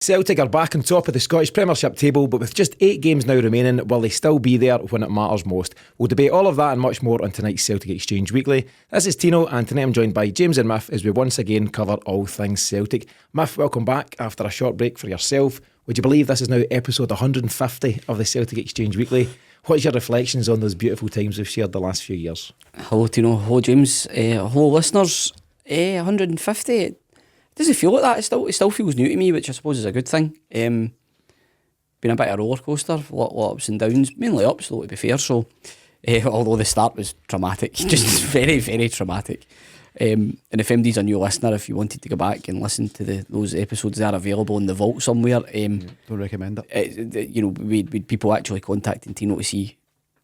Celtic are back on top of the Scottish Premiership table, but with just 8 games now remaining, will they still be there when it matters most? We'll debate all of that and much more on tonight's Celtic Exchange Weekly. This is Tino, and tonight I'm joined by James and Miff as we once again cover all things Celtic. Miff, welcome back after a short break for yourself. Would you believe this is now episode 150 of the Celtic Exchange Weekly? What's your reflections on those beautiful times we've shared the last few years? Hello Tino, hello James, hello listeners. 150, it doesn't feel like that. It still feels new to me, which I suppose is a good thing. Been a bit of a roller coaster, a lot of ups and downs, mainly ups though, to be fair. So although the start was traumatic, just very, very traumatic. And if MD's a new listener, if you wanted to go back and listen to those episodes, they are available in the vault somewhere. Don't recommend it. We had people actually contacting Tino to see,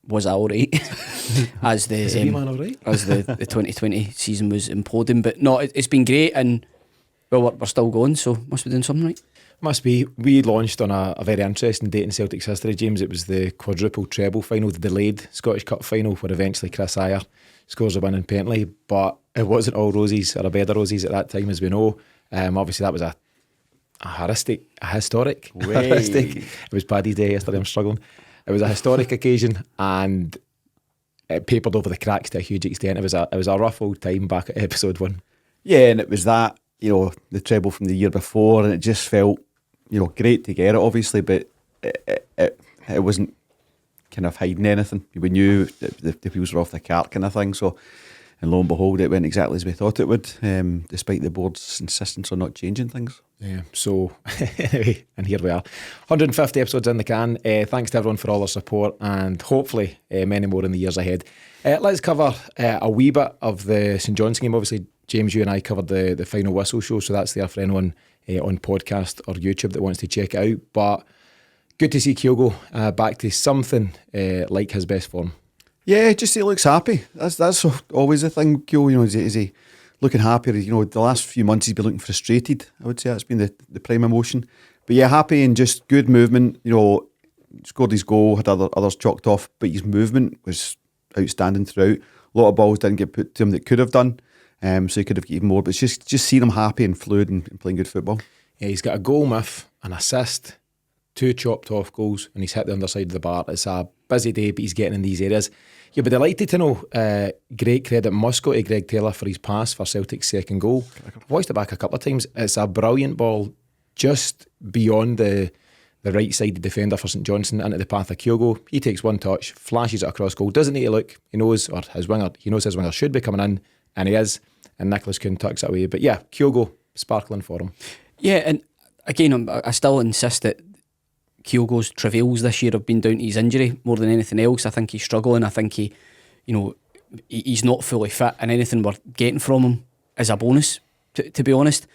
was I alright? as the Is the man alright? as the 2020 season was imploding. But no, it's been great, and well, we're still going, so must be doing something right. Must be. We launched on a very interesting date in Celtic's history, James. It was the quadruple treble final, the delayed Scottish Cup final, where eventually Chris Ayer scores a winning penalty, but it wasn't all roses or a bed of roses at that time, as we know. Obviously that was a historic. It was Paddy's Day yesterday, I'm struggling. It was a historic occasion, and it papered over the cracks to a huge extent. It was a rough old time back at episode 1. Yeah, and it was that, the treble from the year before, and it just felt, great to get it, obviously, but it wasn't kind of hiding anything. We knew the wheels were off the cart kind of thing, so, and lo and behold, it went exactly as we thought it would, despite the board's insistence on not changing things. Yeah, so anyway, and here we are, 150 episodes in the can. Thanks to everyone for all their support, and hopefully many more in the years ahead. Let's cover a wee bit of the St Johnstone game. Obviously, James, you and I covered the final whistle show, so that's there for anyone on podcast or YouTube that wants to check it out. But good to see Kyogo back to something like his best form. Yeah, just he looks happy. That's always the thing, Kyo. Is he looking happier? The last few months he's been looking frustrated. I would say that's been the prime emotion. But yeah, happy and just good movement. Scored his goal, had others chalked off, but his movement was outstanding throughout. A lot of balls didn't get put to him that could have done. So he could have given more, but it's just seeing him happy and fluid and playing good football. Yeah, he's got a goal, Miff, an assist, 2 chopped off goals, and he's hit the underside of the bar. It's a busy day, but he's getting in these areas. You'll be delighted to know great credit must go to Greg Taylor for his pass for Celtic's second goal. I've watched it back a couple of times. It's a brilliant ball just beyond the right sided defender for St Johnstone into the path of Kyogo. He takes one touch, flashes it across goal, doesn't need to look. He knows his winger should be coming in, and he is. And Nicolas Khun tucks it away. But yeah, Kyogo, sparkling for him. Yeah, and again, I still insist that Kyogo's travails this year have been down to his injury more than anything else. I think he's struggling. I think he's not fully fit, and anything we're getting from him is a bonus, to be honest.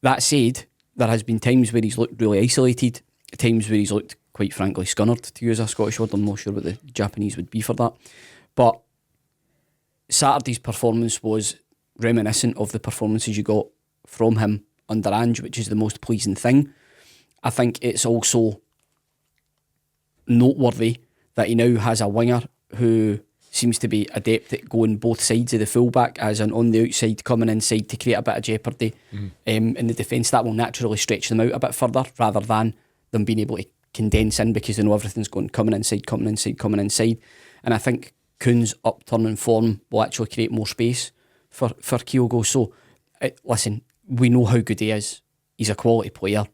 That said, there has been times where he's looked really isolated, times where he's looked, quite frankly, scunnered, to use a Scottish word. I'm not sure what the Japanese would be for that. But Saturday's performance was reminiscent of the performances you got from him under Ange, which is the most pleasing thing. I think it's also noteworthy that he now has a winger who seems to be adept at going both sides of the fullback, as an on the outside coming inside to create a bit of jeopardy in the defence. That will naturally stretch them out a bit further, rather than them being able to condense in, because they know everything's going coming inside. And I think Khun's upturning form will actually create more space for Kyogo. So listen, we know how good he is. He's a quality player.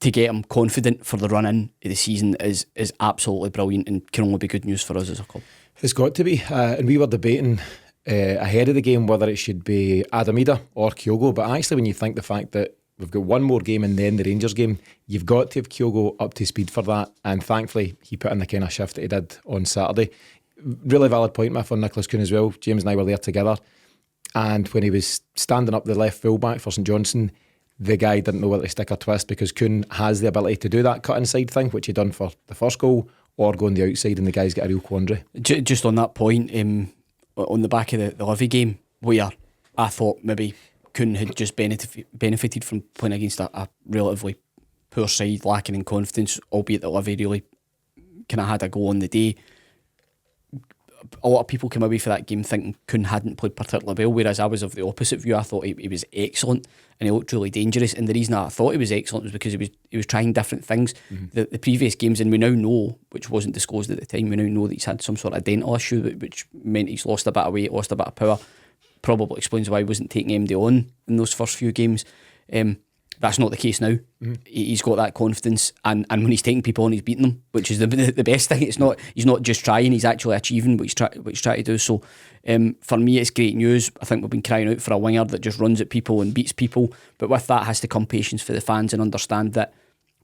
To get him confident for the run in of the season is absolutely brilliant, and can only be good news for us as a club. It's got to be. And we were debating ahead of the game whether it should be Adam Ida or Kyogo. But actually, when you think the fact that we've got one more game and then the Rangers game, you've got to have Kyogo up to speed for that. And thankfully, he put in the kind of shift that he did on Saturday. Really valid point, Miff, on Nicolas Khun as well. James and I were there together. And when he was standing up the left full-back for St Johnstone, the guy didn't know whether to stick or twist, because Khun has the ability to do that cut inside thing, which he done for the first goal, or go on the outside, and the guy's got a real quandary. Just on that point, on the back of the Livy game, where I thought maybe Khun had just benefited from playing against a relatively poor side, lacking in confidence, albeit that Livy really kind of had a go on the day. a lot of people came away for that game thinking Khun hadn't played particularly well, whereas I was of the opposite view. I thought he was excellent and he looked really dangerous, and the reason I thought he was excellent was because he was trying different things. The previous games, and we now know, which wasn't disclosed at the time, we now know that he's had some sort of dental issue which meant he's lost a bit of weight, lost a bit of power. Probably explains why he wasn't taking MD on in those first few games. That's not the case now. He's got that confidence, and when he's taking people on, he's beating them, which is the best thing. He's not just trying; he's actually achieving what he's trying to do. So, for me, it's great news. I think we've been crying out for a winger that just runs at people and beats people, but with that has to come patience for the fans and understand that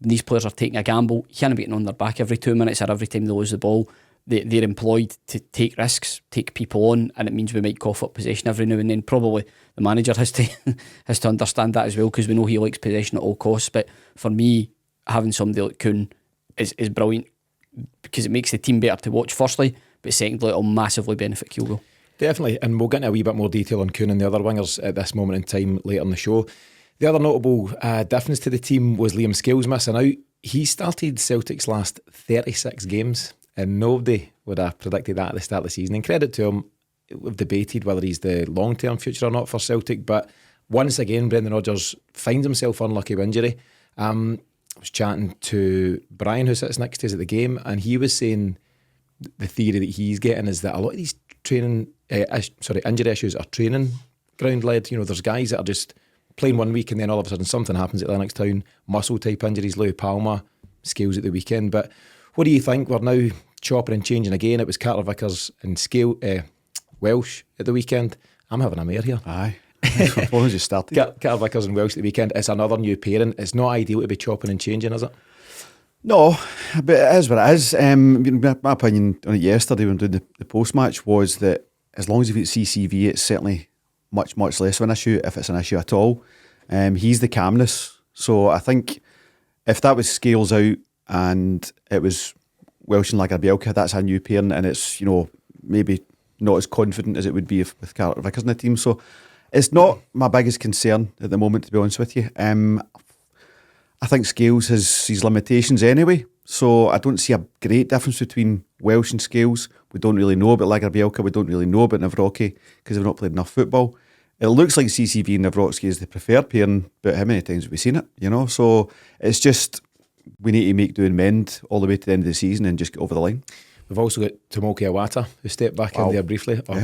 when these players are taking a gamble, you can't be getting on their back every 2 minutes or every time they lose the ball. They're employed to take risks, take people on, and it means we might cough up possession every now and then. Probably the manager has to understand that as well, because we know he likes possession at all costs. But for me, having somebody like Khun is brilliant, because it makes the team better to watch, firstly, but secondly, it'll massively benefit Kyogo. Definitely, and we'll get into a wee bit more detail on Khun and the other wingers at this moment in time later in the show. The other notable difference to the team was Liam Scales missing out. He started Celtic's last 36 games, and nobody would have predicted that at the start of the season. And credit to him, we've debated whether he's the long-term future or not for Celtic, but once again, Brendan Rodgers finds himself unlucky with injury. I was chatting to Brian, who sits next to us at the game, and he was saying the theory that he's getting is that a lot of these injury issues are training ground led. You know, there's guys that are just playing 1 week and then all of a sudden something happens at Lennoxtown, muscle type injuries, Louis Palmer, Scales at the weekend. But what do you think? We're now chopping and changing again. It was Carter Vickers and Welsh at the weekend. I'm having a mare here. Aye. As long as you started. Carter Vickers and Welsh at the weekend. It's another new pairing. It's not ideal to be chopping and changing, is it? No, but it is what it is. My opinion on it yesterday when we did the post-match was that as long as you've got CCV, it's certainly much, much less of an issue, if it's an issue at all. He's the calmness. So I think if that was Scales out and it was Welsh and Lagerbielke, that's a new pairing, and it's, you know, maybe not as confident as it would be if with Carter Vickers in the team. So it's not my biggest concern at the moment, to be honest with you. I think Scales has his limitations anyway, so I don't see a great difference between Welsh and Scales. We don't really know about Lagerbielke, we don't really know about Nawrocki because they've not played enough football. It looks like CCV and Nawrocki is the preferred pairing, but how many times have we seen it? You know, so it's just, we need to make do and mend all the way to the end of the season and just get over the line. We've also got Tomoki Iwata, who stepped back in there briefly, or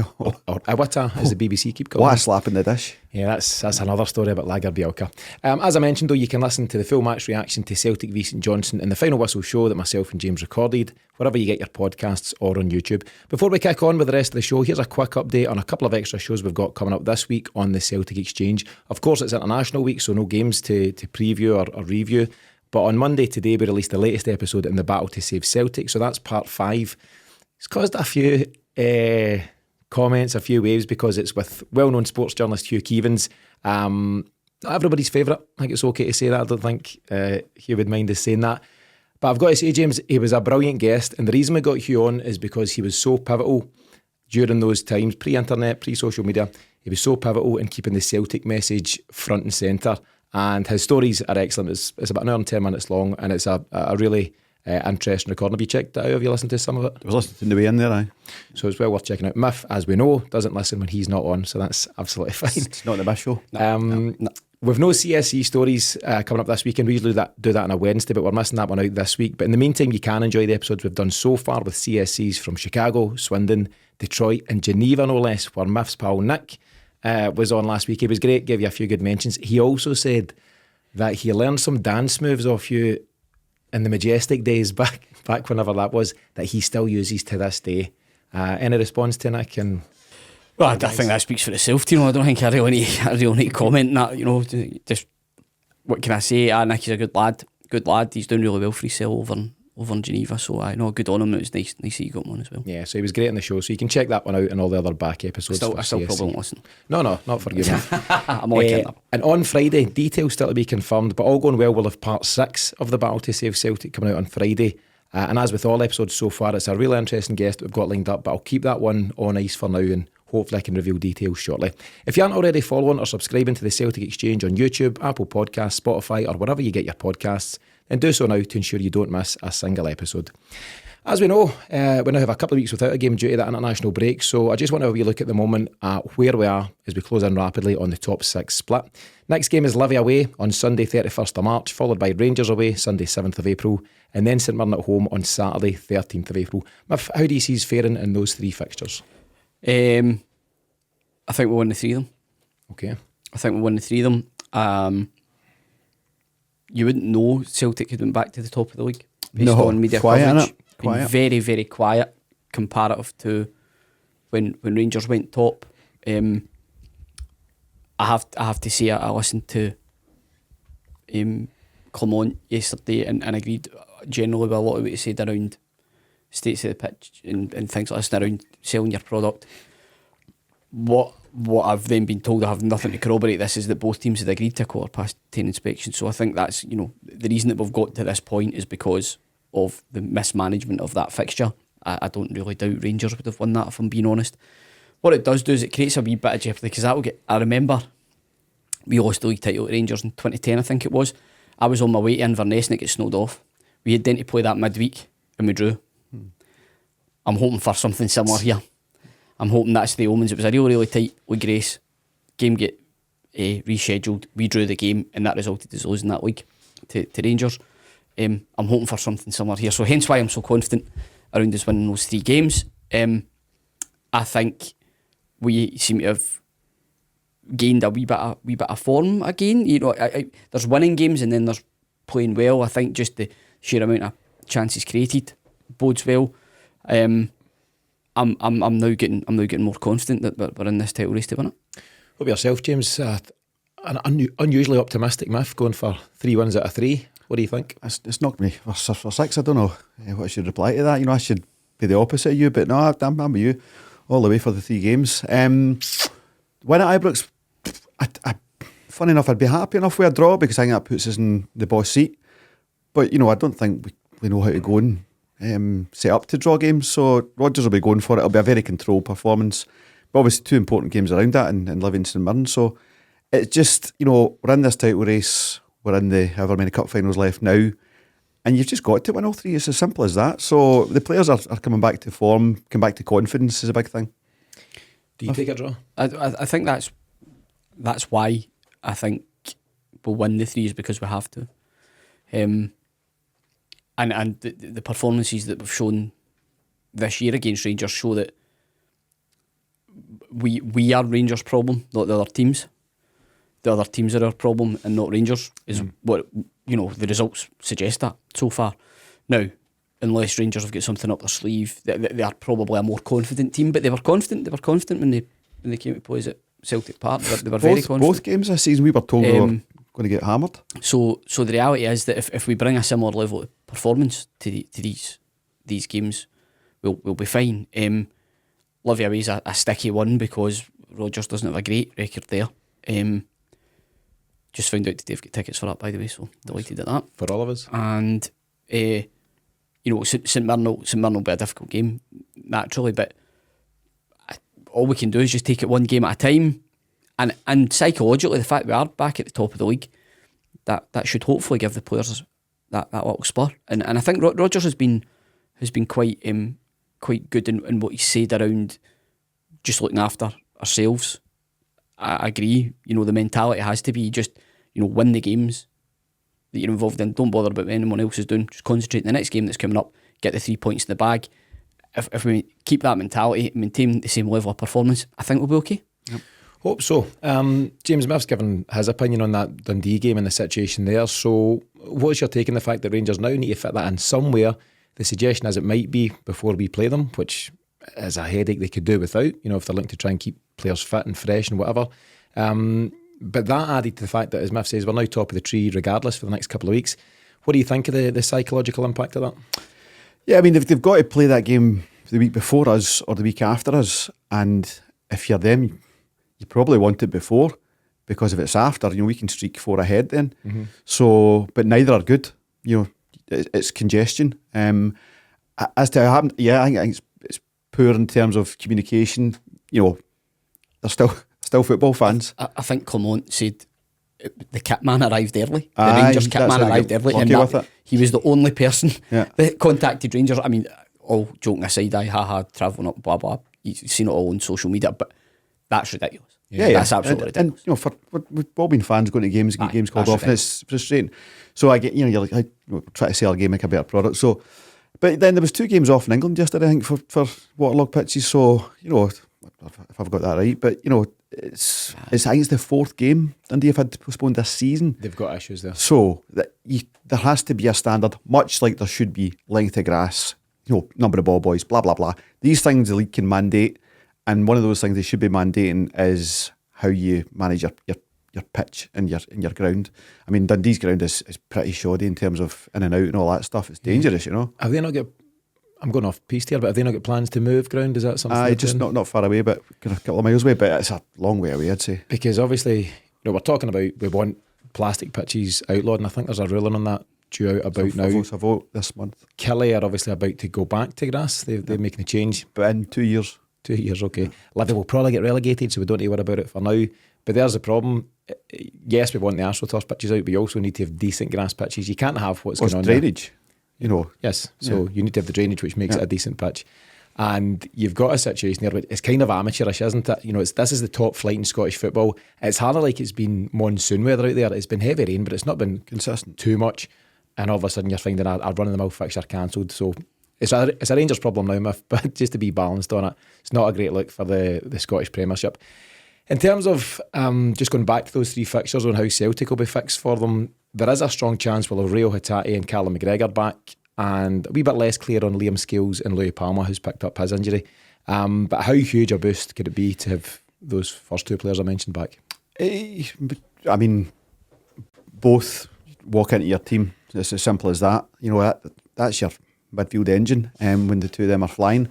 Iwata, as the BBC keep calling What him. a slap in the dish. Yeah, that's another story about Lagerbielke. As I mentioned, though, you can listen to the full match reaction to Celtic v St Johnstone in the Final Whistle show that myself and James recorded, wherever you get your podcasts or on YouTube. Before we kick on with the rest of the show, here's a quick update on a couple of extra shows we've got coming up this week on the Celtic Exchange. Of course, it's International Week, so no games to preview or review. But on Monday today, we released the latest episode in the Battle to Save Celtic, so that's part 5. It's caused a few comments, a few waves, because it's with well-known sports journalist Hugh Keevans. Not everybody's favourite. I think it's okay to say that. I don't think Hugh would mind us saying that. But I've got to say, James, he was a brilliant guest, and the reason we got Hugh on is because he was so pivotal during those times, pre-internet, pre-social media. He was so pivotal in keeping the Celtic message front and centre, and his stories are excellent. It's about an hour and 10 minutes long, and it's a really interesting recording. Have you checked that out? Have you listened to some of it? I was listening to the way in there, aye. So it's well worth checking out. Miff, as we know, doesn't listen when he's not on, so that's absolutely fine. It's not the best show. No. We've no CSE stories coming up this weekend. We usually do that on a Wednesday, but we're missing that one out this week. But in the meantime, you can enjoy the episodes we've done so far with CSCs from Chicago, Swindon, Detroit and Geneva, no less, where Miff's pal Nick was on last week. He was great, gave you a few good mentions. He also said that he learned some dance moves off you in the Majestic days, back whenever that was, that he still uses to this day. Any response to Nick? And well, I think that speaks for itself, Tino. I don't think I really need to comment on that. You know, just what can I say? Nicky's a good lad. He's doing really well for himself over in Geneva. So I know, good on him. It was nice that you got him on as well. Yeah, so he was great on the show. So you can check that one out and all the other back episodes. I still probably won't listen. No, not for you. I'm only kidding. And on Friday, details still to be confirmed, but all going well, we'll have part 6 of the Battle to Save Celtic coming out on Friday. And as with all episodes so far, it's a really interesting guest that we've got lined up, but I'll keep that one on ice for now, and hopefully I can reveal details shortly. If you aren't already following or subscribing to the Celtic Exchange on YouTube, Apple Podcasts, Spotify or wherever you get your podcasts, then do so now to ensure you don't miss a single episode. As we know, we now have a couple of weeks without a game due to that international break, so I just want to have a wee look at the moment at where we are as we close in rapidly on the top 6 split. Next game is Livy away on Sunday 31st of March, followed by Rangers away Sunday 7th of April, and then St Mirren at home on Saturday 13th of April. Miff, how do you see us faring in those 3 fixtures? I think we'll win the 3 of them. Okay. I think we'll win the 3 of them. You wouldn't know Celtic had went back to the top of the league based on media quiet, coverage. Quiet. Very, very quiet comparative to when Rangers went top. I have to say I listened to Clement yesterday and agreed generally with a lot of what he said around states of the pitch and things like this, around selling your product. What I've then been told, I have nothing to corroborate this, is that both teams had agreed to a 10:15 inspection. So I think that's, the reason that we've got to this point is because of the mismanagement of that fixture. I don't really doubt Rangers would have won that, if I'm being honest. What it does do is it creates a wee bit of jeopardy, because I remember we lost the league title at Rangers in 2010, I think it was. I was on my way to Inverness and it got snowed off. We had then to play that midweek and we drew. I'm hoping for something similar here. I'm hoping that's the omens. It was a really tight with Grace. Game get rescheduled. We drew the game and that resulted in us losing that league to Rangers. I'm hoping for something similar here. So hence why I'm so confident around us winning those 3 games. I think we seem to have gained a wee bit of form again. There's winning games and then there's playing well. I think just the sheer amount of chances created bodes well. I'm now getting more confident that we're in this title race to win it. What about yourself, James? An unusually optimistic Miff, going for 3 wins out of 3. What do you think? It's knocked me for 6. I don't know what I should reply to that. I should be the opposite of you, but no, I'm with you all the way for the 3 games. Win at Ibrox, funny enough, I'd be happy enough with a draw, because I think that puts us in the boss seat. But I don't think we know how to go and set up to draw games. So Rodgers will be going for it. It'll be a very controlled performance. But obviously 2 important games around that in Livy and St Mirren. So it's just, we're in this title race. We're in the however many cup finals left now, and you've just got to win all 3. It's as simple as that. So the players are coming back to form, come back to confidence is a big thing. Do you take a draw? I think that's why I think we'll win the 3, is because we have to. And the performances that we've shown this year against Rangers show that we are Rangers' problem, not the other teams. The other teams are our problem and not Rangers, is what the results suggest that so far. Now, unless Rangers have got something up their sleeve, they are probably a more confident team, but they were confident when they came to play us at Celtic Park. They were very confident. Both games this season we were told we were going to get hammered. So the reality is that if we bring a similar level of performance to these games, we'll be fine. Livy away is a sticky one because Rodgers doesn't have a great record there. Just found out that they've got tickets for that, by the way, so delighted at that. For all of us. And St Mirren will be a difficult game naturally, but all we can do is just take it one game at a time, and psychologically the fact we are back at the top of the league, that should hopefully give the players that little spur, and I think Rodgers has been quite good in what he said around just looking after ourselves. I agree, the mentality has to be just win the games that you're involved in, don't bother about what anyone else is doing, just concentrate on the next game that's coming up, get the 3 points in the bag. If we keep that mentality, maintain the same level of performance, I think we'll be okay. Yep. Hope so. James Miff's given his opinion on that Dundee game and the situation there, so what's your take on the fact that Rangers now need to fit that in somewhere? The suggestion is it might be before we play them, which is a headache they could do without, if they're looking to try and keep players fit and fresh and whatever. But that added to the fact that, as Miff says, we're now top of the tree regardless for the next couple of weeks. What do you think of the psychological impact of that? Yeah, I mean, they've got to play that game the week before us or the week after us, and if you're them, you probably want it before, because if it's after, we can streak 4 ahead then. Mm-hmm. So, but neither are good. It's congestion. As to how it happened, I think it's poor in terms of communication. They're still football fans. I think Clement said the kit man arrived early. The Rangers kit man arrived early, and he was the only person that contacted Rangers. I mean, all joking aside, haha, travelling up, blah blah. You've seen it all on social media, but that's ridiculous. That's absolutely ridiculous. And for we've all been fans going to games and get games called off, and it's frustrating. So I get, you're like, try to sell a game, make a better product. So, but then there was 2 games off in England yesterday, I think, for waterlogged pitches. So if I've got that right, but it's I think it's the 4th game Dundee have had to postpone this season. They've got issues there. So there has to be a standard, much like there should be length of grass, number of ball boys, blah blah blah. These things the league can mandate, and one of those things they should be mandating is how you manage your pitch and your ground. I mean, Dundee's ground is pretty shoddy in terms of in and out and all that stuff. It's dangerous, Have they not got? I'm going off piste here, but have they not got plans to move ground? Is that something? Just not far away, but a couple of miles away. But it's a long way away, I'd say. Because obviously, we're talking about we want plastic pitches outlawed, and I think there's a ruling on that due out about now. A vote this month. Killie are obviously about to go back to grass. They're making a change, but in 2 years. 2 years, okay. Liverpool will probably get relegated, so we don't need to worry about it for now. But there's the problem. Yes, we want the AstroTurf pitches out, but you also need to have decent grass pitches. You can't have what's going on drainage. Yes, so you need to have the drainage, which makes it a decent pitch. And you've got a situation there where it's kind of amateurish, isn't it? This is the top flight in Scottish football. It's harder like it's been monsoon weather out there. It's been heavy rain, but it's not been consistent too much. And all of a sudden you're finding a run-of-the-mill fixture cancelled. So it's a Rangers problem now, Miff, but just to be balanced on it, it's not a great look for the Scottish Premiership. In terms of just going back to those 3 fixtures on how Celtic will be fixed for them, there is a strong chance we'll have Rio Hatate and Callum McGregor back, and a wee bit less clear on Liam Scales and Louis Palma, who's picked up his injury. But how huge a boost could it be to have those first 2 players I mentioned back? I mean, both walk into your team. It's as simple as that. That's your midfield engine, when the 2 of them are flying.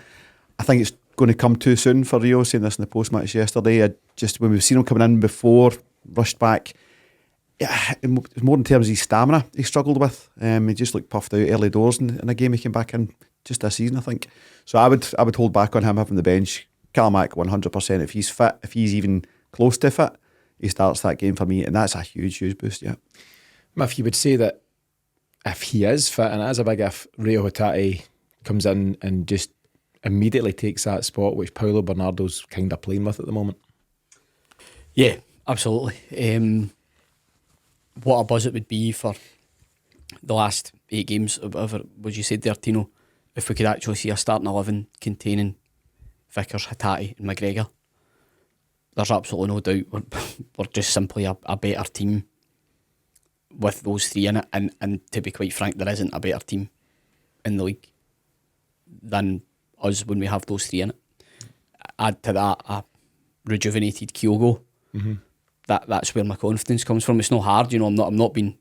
I think it's going to come too soon for Rio, saying this in the post-match yesterday. When we've seen him coming in before, rushed back, it's more in terms of his stamina he struggled with. He just looked puffed out early doors in a game he came back in just this season, I think. So I would hold back on him having the bench. Calmac 100%. If he's fit, if he's even close to fit, he starts that game for me, and that's a huge boost, yeah. If you would say that if he is fit, and it is a big if, Rio Hatate comes in and just immediately takes that spot which Paulo Bernardo's kind of playing with at the moment. Yeah, absolutely. What a buzz it would be for the last 8 games, or whatever was you said there, Tino, if we could actually see a starting 11 containing Vickers, Hatate and McGregor. There's absolutely no doubt we're just simply a better team with those 3 in it, and to be quite frank, there isn't a better team in the league than us when we have those 3 in it. Add to that a rejuvenated Kyogo. That's where my confidence comes from. It's not hard, I'm not being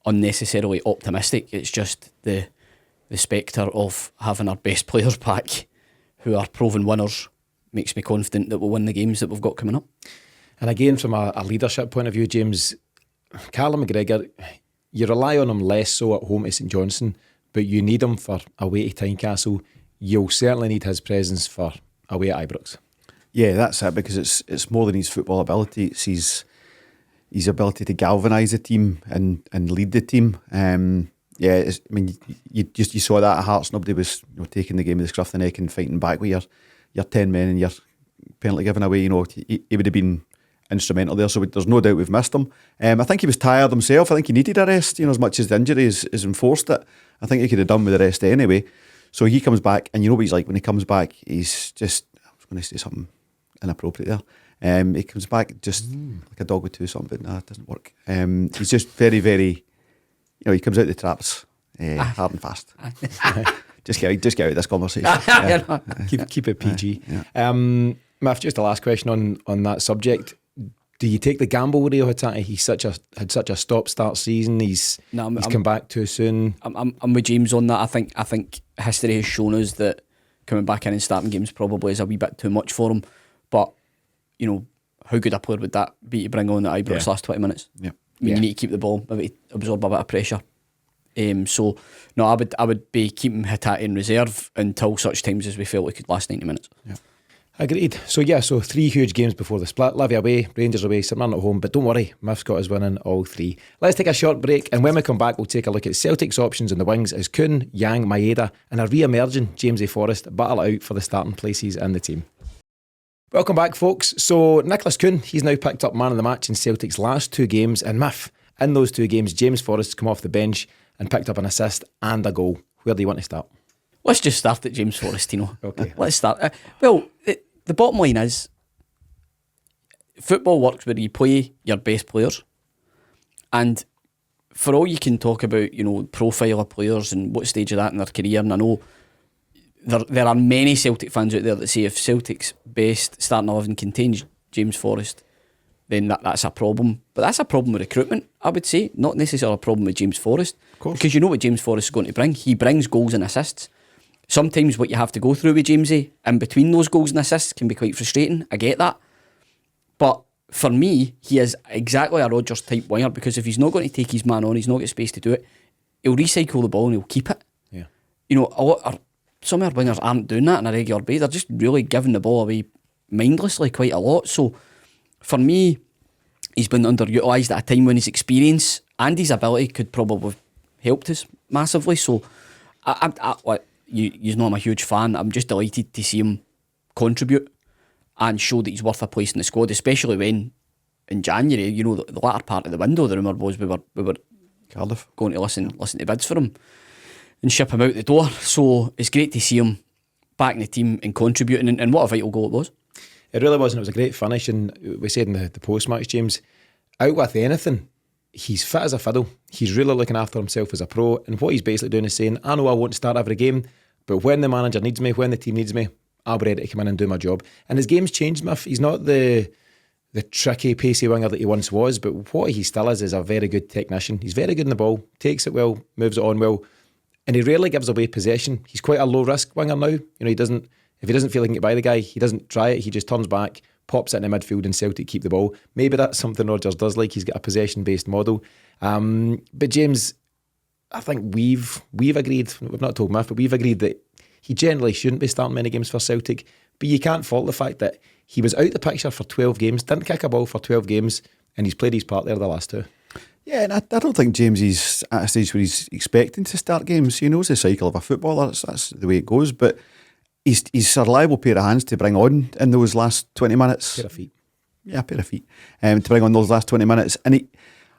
unnecessarily optimistic. It's just the spectre of having our best players back who are proven winners makes me confident that we'll win the games that we've got coming up. And again, from a leadership point of view, James, Callum McGregor, you rely on him less so at home to St Johnstone, but you need him for away to Tynecastle. You'll certainly need his presence for away at Ibrox. Yeah, that's it, because it's more than his football ability. It's his ability to galvanise the team and lead the team. You saw that at Hearts. Nobody was taking the game with the scruff of the neck and fighting back with your 10 men and your penalty given away. He would have been instrumental there. So there's no doubt we've missed him. I think he was tired himself. I think he needed a rest. As much as the injury is enforced it, I think he could have done with the rest anyway. So he comes back, and you know what he's like when he comes back. He's just, I was going to say something inappropriate there. He comes back just like a dog with 2 something, but it doesn't work. He's just very, very, he comes out the traps hard and fast. Just get out of this conversation. Keep it PG. Matt, just the last question on that subject. Do you take the gamble with Rio Hatate? He's had such a stop-start season. He's come back too soon. I'm with James on that. I think history has shown us that coming back in and starting games probably is a wee bit too much for him. But how good a player would that be to bring on at Ibrox last 20 minutes? Yeah. You need to keep the ball, maybe absorb a bit of pressure. So no, I would be keeping Hatate in reserve until such times as we felt it could last 90 minutes. Yeah. Agreed. So 3 huge games before the split. Livy away, Rangers away, St Mirren at home. But don't worry, Miff's got us winning all 3. Let's take a short break, and when we come back, we'll take a look at Celtic's options in the wings as Khun, Yang, Maeda and a re-emerging Jamesy Forrest battle it out for the starting places in the team. Welcome back, folks. So Nicolas Khun, he's now picked up man of the match in Celtic's last 2 games, and Miff, in those 2 games, James Forrest's come off the bench and picked up an assist and a goal. Where do you want to start? Let's just start at James Forrest, Tino. Okay. Let's start. The bottom line is, football works where you play your best players. And for all you can talk about, profile of players and what stage of that in their career, and I know there are many Celtic fans out there that say if Celtic's best starting 11 contains James Forrest, then that's a problem. But that's a problem with recruitment, I would say, not necessarily a problem with James Forrest. Because you know what James Forrest is going to bring. He brings goals and assists. Sometimes what you have to go through with Jamesy in between those goals and assists can be quite frustrating. I get that. But for me, he is exactly a Rodgers type winger, because if he's not going to take his man on, he's not got space to do it, he'll recycle the ball and he'll keep it. Yeah. Some of our wingers aren't doing that on a regular basis. They're just really giving the ball away mindlessly quite a lot. So for me, he's been underutilised at a time when his experience and his ability could probably have helped us massively. So you know I'm a huge fan. I'm just delighted to see him contribute and show that he's worth a place in the squad, especially when in January, the latter part of the window, the rumour was we were Cardiff going to listen to bids for him and ship him out the door. So it's great to see him back in the team and contributing, and what a vital goal it was. It really was, and it was a great finish. And we said in the post-match, James, out with anything, he's fit as a fiddle. He's really looking after himself as a pro, and what he's basically doing is saying, I know I won't start every game, but when the manager needs me, when the team needs me, I'll be ready to come in and do my job. And his game's changed, Miff. He's not the tricky, pacey winger that he once was, but what he still is a very good technician. He's very good in the ball, takes it well, moves it on well, and he rarely gives away possession. He's quite a low-risk winger now. He doesn't, if he doesn't feel he can get by the guy, he doesn't try it, he just turns back, pops it in the midfield, and Celtic keep the ball. Maybe that's something Rodgers does like. He's got a possession-based model. But James, I think we've agreed, we've not told Miff, but we've agreed that he generally shouldn't be starting many games for Celtic. But you can't fault the fact that he was out the picture for 12 games, didn't kick a ball for 12 games, and he's played his part there the last 2. Yeah, and I don't think James is at a stage where he's expecting to start games. He knows the cycle of a footballer. That's the way it goes. But he's a reliable pair of hands to bring on in those last 20 minutes. Pair of feet. Yeah, a pair of feet. To bring on those last 20 minutes. And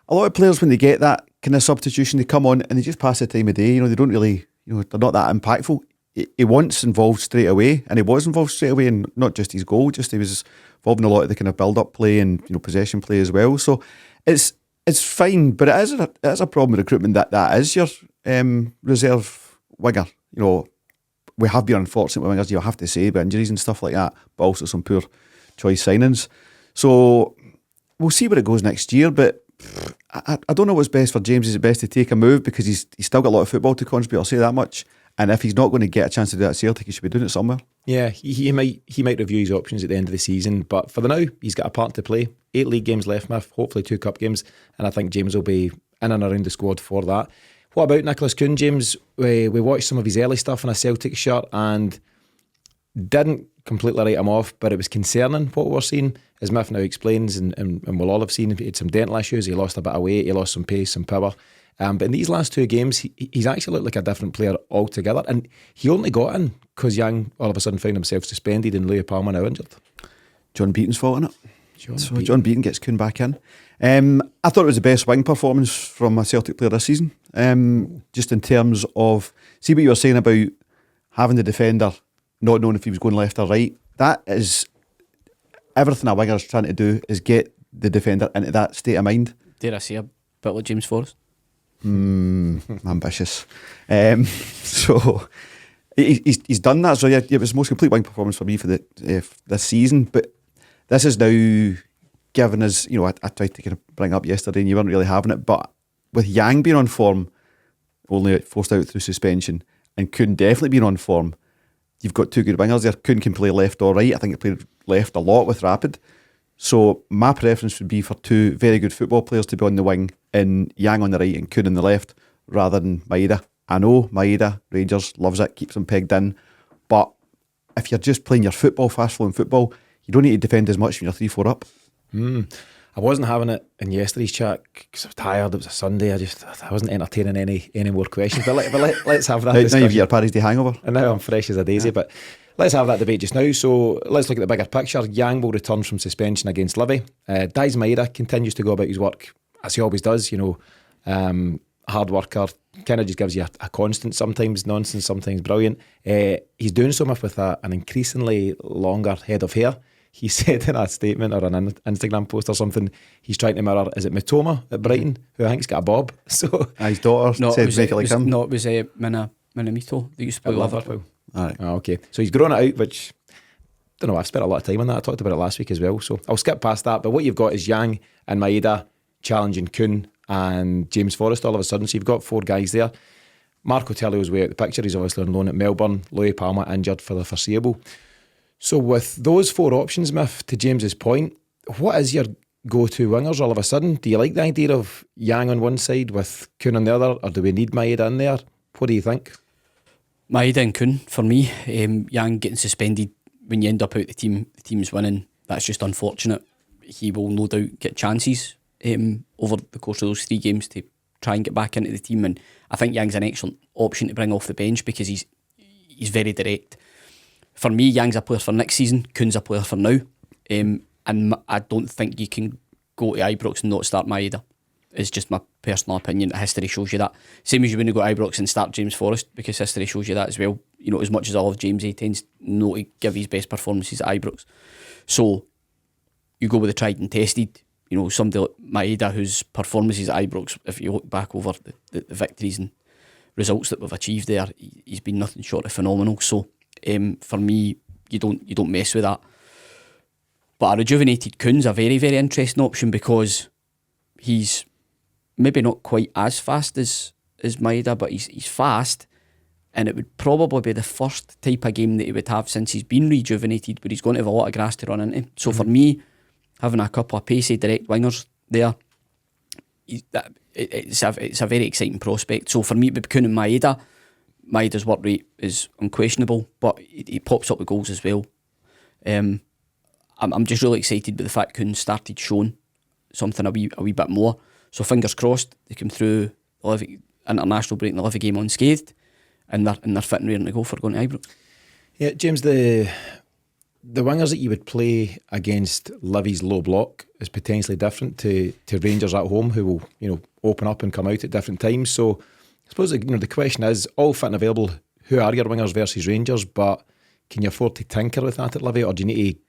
a lot of players, when they get that kind of substitution, they come on and they just pass the time of day. They don't really, they're not that impactful. He wants involved straight away, and he was involved straight away, and not just his goal, just he was involved in a lot of the kind of build-up play and possession play as well. So it's fine, but it is a problem with recruitment that is your reserve winger. We have been unfortunate with wingers, you have to say, with injuries and stuff like that, but also some poor choice signings. So we'll see where it goes next year, but I don't know what's best for James. Is it best to take a move because he's still got a lot of football to contribute, I'll say that much. And if he's not going to get a chance to do that at Celtic, he should be doing it somewhere. Yeah, he might review his options at the end of the season, but for the now, he's got a part to play. 8 league games left, Miff, hopefully 2 cup games, and I think James will be in and around the squad for that. What about Nicolas Khun, James? We watched some of his early stuff in a Celtic shirt and didn't completely write him off, but it was concerning what we're seeing, as Miff now explains, and we'll all have seen. He had some dental issues, he lost a bit of weight, he lost some pace, some power. But in these last 2 games, he's actually looked like a different player altogether. And he only got in because Yang all of a sudden found himself suspended and Louis Palmer now injured. John Beaton's fault in it. John Beaton gets Khun back in. I thought it was the best wing performance from a Celtic player this season. Just in terms of, see what you were saying about having the defender not knowing if he was going left or right. That is everything a winger is trying to do, is get the defender into that state of mind. Dare I say a bit like James Forrest? Ambitious. So he's done that. So yeah, it was the most complete wing performance for me for this season. But this is now given us, I tried to kind of bring up yesterday and you weren't really having it, but with Yang being on form, only forced out through suspension, and Khun definitely being on form, you've got 2 good wingers there. Khun can play left or right. I think he played left a lot with Rapid. So my preference would be for 2 very good football players to be on the wing, and Yang on the right and Khun on the left, rather than Maeda. I know Maeda, Rangers, loves it, keeps him pegged in, but if you're just playing your football, fast flowing football, you don't need to defend as much when you're 3-4 up. I wasn't having it in yesterday's chat because I was tired. It was a Sunday. I wasn't entertaining any more questions. But let's have that Now discussion. you've got your Paddy's Day hangover. And now I'm fresh as a daisy. But let's have that debate just now. So let's look at the bigger picture. Yang will return from suspension against Livy. Daiz Maeda continues to go about his work as he always does. Hard worker, kind of just gives you a constant, sometimes nonsense, sometimes brilliant. He's doing so much with an increasingly longer head of hair. He said in a statement or an Instagram post or something, he's trying to mirror, is it Matoma at Brighton, who I think's got a bob? So His daughter said make it like him. No, it was Minamito that used to play Liverpool. All right. Okay, so he's grown it out, which, don't know, I've spent a lot of time on that. I talked about it last week as well, so I'll skip past that. But what you've got is Yang and Maeda challenging Khun and James Forrest all of a sudden. So you've got 4 guys there. Marco Tellio's way out the picture. He's obviously on loan at Melbourne. Louis Palma injured for the foreseeable. So with those 4 options, Miff, to James's point, what is your go-to wingers all of a sudden? Do you like the idea of Yang on one side with Khun on the other, or do we need Maeda in there? What do you think? Maeda and Khun for me. Yang getting suspended when you end up out the team's winning. That's just unfortunate. He will no doubt get chances over the course of those 3 games to try and get back into the team, and I think Yang's an excellent option to bring off the bench because he's very direct. For me, Yang's a player for next season, Khun's a player for now, and I don't think you can go to Ibrox and not start Maeda. It's just my personal opinion. History shows you that. Same as you wouldn't go to Ibrox and start James Forrest, because history shows you that as well. As much as I love James, he tends not to give his best performances at Ibrox. So you go with the tried and tested. Somebody like Maeda, whose performances at Ibrox, if you look back over the victories and results that we've achieved there, he's been nothing short of phenomenal. So for me, you don't mess with that. But a rejuvenated Khun's a very, very interesting option because he's maybe not quite as fast as Maeda, but he's fast, and it would probably be the first type of game that he would have since he's been rejuvenated, where he's going to have a lot of grass to run into. So for me, having a couple of pacey direct wingers there, it's a very exciting prospect. So for me, with Khun and Maeda, Maeda's work rate is unquestionable, but he pops up with goals as well. I'm just really excited with the fact Khun started showing something a wee bit more. So fingers crossed they come through the Livy international break in the Livy game unscathed, and they're fit and ready to go for going to Ibrox. Yeah, James, the wingers that you would play against Livy's low block is potentially different to Rangers at home, who will open up and come out at different times. So I suppose the question is, all fit and available, who are your wingers versus Rangers? But can you afford to tinker with that at Livy, or do you need to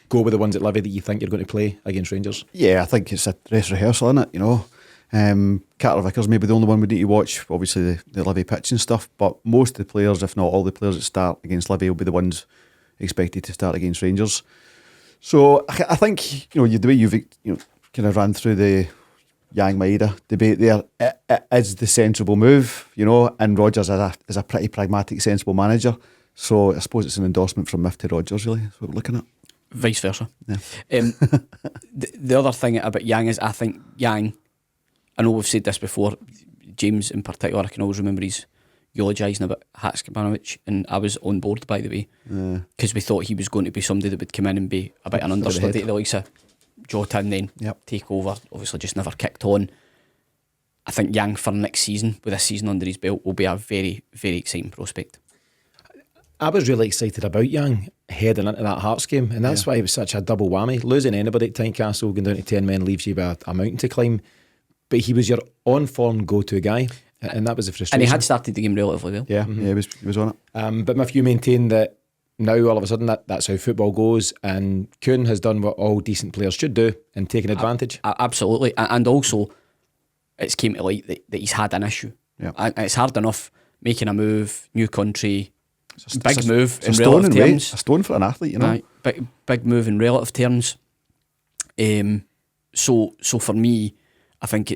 go with the ones at Livy that you think you're going to play against Rangers? Yeah, I think it's a dress rehearsal, isn't it? Carter Vickers maybe the only one we need to watch, obviously the Livy pitch and stuff, but most of the players, if not all the players that start against Livy, will be the ones expected to start against Rangers. So I think the way you've kind of ran through the Yang Maeda debate there, it is the sensible move, and Rodgers is a pretty pragmatic, sensible manager. So I suppose it's an endorsement from Miff to Rodgers, really. That's what we're looking at. Vice versa. Yeah. The other thing about Yang is, I think Yang, I know we've said this before, James in particular, I can always remember he's eulogising about Hatzkabanovic, and I was on board, by the way, because we thought he was going to be somebody that would come in and be a bit an understudy to the likes of Jota, and then take over. Obviously just never kicked on. I think Yang for next season, with this season under his belt, will be a very, very exciting prospect. I was really excited about Yang heading into that Hearts game, and that's why it was such a double whammy. Losing anybody at Tynecastle, going down to 10 men, leaves you with a mountain to climb, but he was your on-form go-to guy, and that was the frustration. And he had started the game relatively well. Yeah, he was on it. But if you maintain that now all of a sudden that's how football goes, and Khun has done what all decent players should do and taken advantage. Absolutely, and also it's came to light that he's had an issue. Yeah. And it's hard enough making a move, new country, big move It's in relative terms. A stone for an athlete, Big move in relative terms. So for me, I think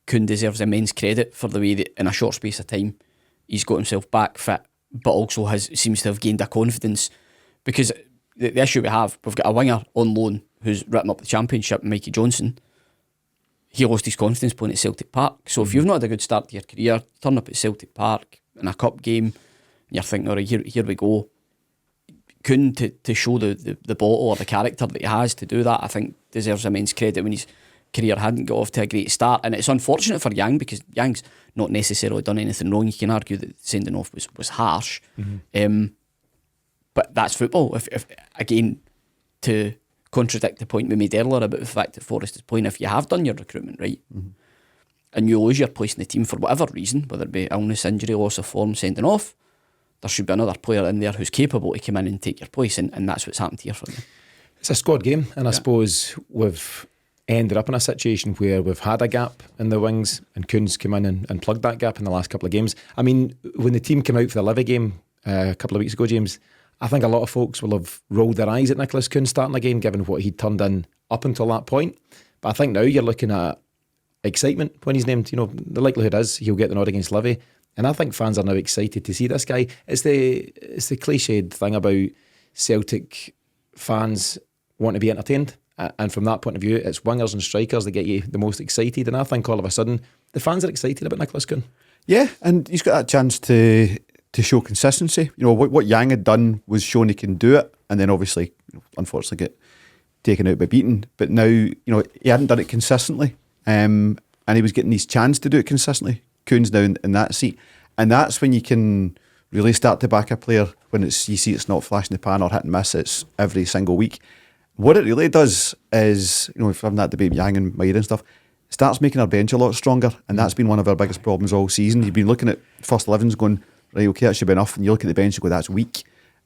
Khun deserves immense credit for the way that in a short space of time he's got himself back fit, but also seems to have gained a confidence, because the issue we've got a winger on loan who's written up the Championship, Mikey Johnson. He lost his confidence playing at Celtic Park. So if you've not had a good start to your career, turn up at Celtic Park in a cup game, and you're thinking, all right, here we go. Khun to show the bottle or the character that he has to do that, I think deserves immense credit when his career hadn't got off to a great start. And it's unfortunate for Yang, because Yang's not necessarily done anything wrong. You can argue that sending off was harsh. But that's football. If again, to contradict the point we made earlier about the fact that Forrest is playing, if you have done your recruitment right and you lose your place in the team for whatever reason, whether it be illness, injury, loss of form, sending off, there should be another player in there who's capable to come in and take your place, and that's what's happened here for them. It's a squad game, and I suppose we've ended up in a situation where we've had a gap in the wings, and Khun's come in and plugged that gap in the last couple of games. I mean, when the team came out for the Livy game a couple of weeks ago, James, I think a lot of folks will have rolled their eyes at Nicolas Khun starting again, given what he'd turned in up until that point. But I think now you're looking at excitement when he's named. You know, the likelihood is he'll get the nod against Livy, and I think fans are now excited to see this guy. It's the cliched thing about Celtic fans want to be entertained, and from that point of view, it's wingers and strikers that get you the most excited. And I think all of a sudden the fans are excited about Nicolas Khun. Yeah, and he's got that chance to show consistency. You know, what Yang had done was shown he can do it, and then obviously, unfortunately, get taken out by Beaton. But now, you know, he hadn't done it consistently, and he was getting his chance to do it consistently. Khun's now in that seat, and that's when you can really start to back a player, when you see it's not flash in the pan or hit and miss, it's every single week. What it really does is, you know, if we're having that debate with Yang and Maida and stuff, it starts making our bench a lot stronger, and that's been one of our biggest problems all season. You've been looking at first 11s going, right, okay, that should be enough, and you look at the bench and go, that's weak.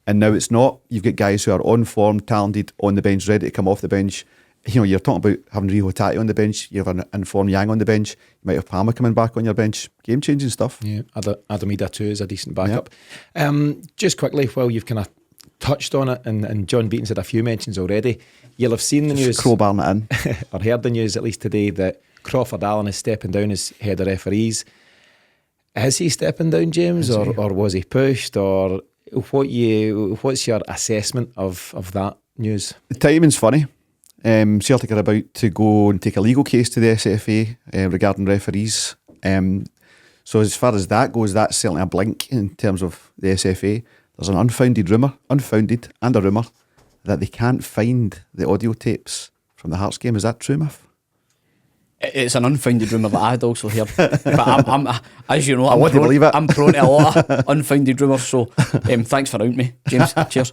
And now it's not. You've got guys who are on form, talented, on the bench, ready to come off the bench. You know, you're talking about having Rio Tati on the bench, you have an informed Yang on the bench, you might have Palmer coming back on your bench. Game changing stuff. Yeah, Adamida too is a decent backup. Just quickly, while you've kind of touched on it, and John Beaton's had a few mentions already, you'll have seen the news, crowbarring it in, or heard the news at least today, that Crawford Allen is stepping down as head of referees. Is he stepping down, James, or was he pushed, or what's your assessment of that news? The timing's funny. Celtic are about to go and take a legal case to the SFA regarding referees. So as far as that goes, that's certainly a blink in terms of the SFA. There's an unfounded and a rumour that they can't find the audio tapes from the Hearts game. Is that true, Miff? It's an unfounded rumour that I had also heard. But I'm as you know, believe it. I'm prone to a lot of unfounded rumours. So thanks for outing me, James. Cheers.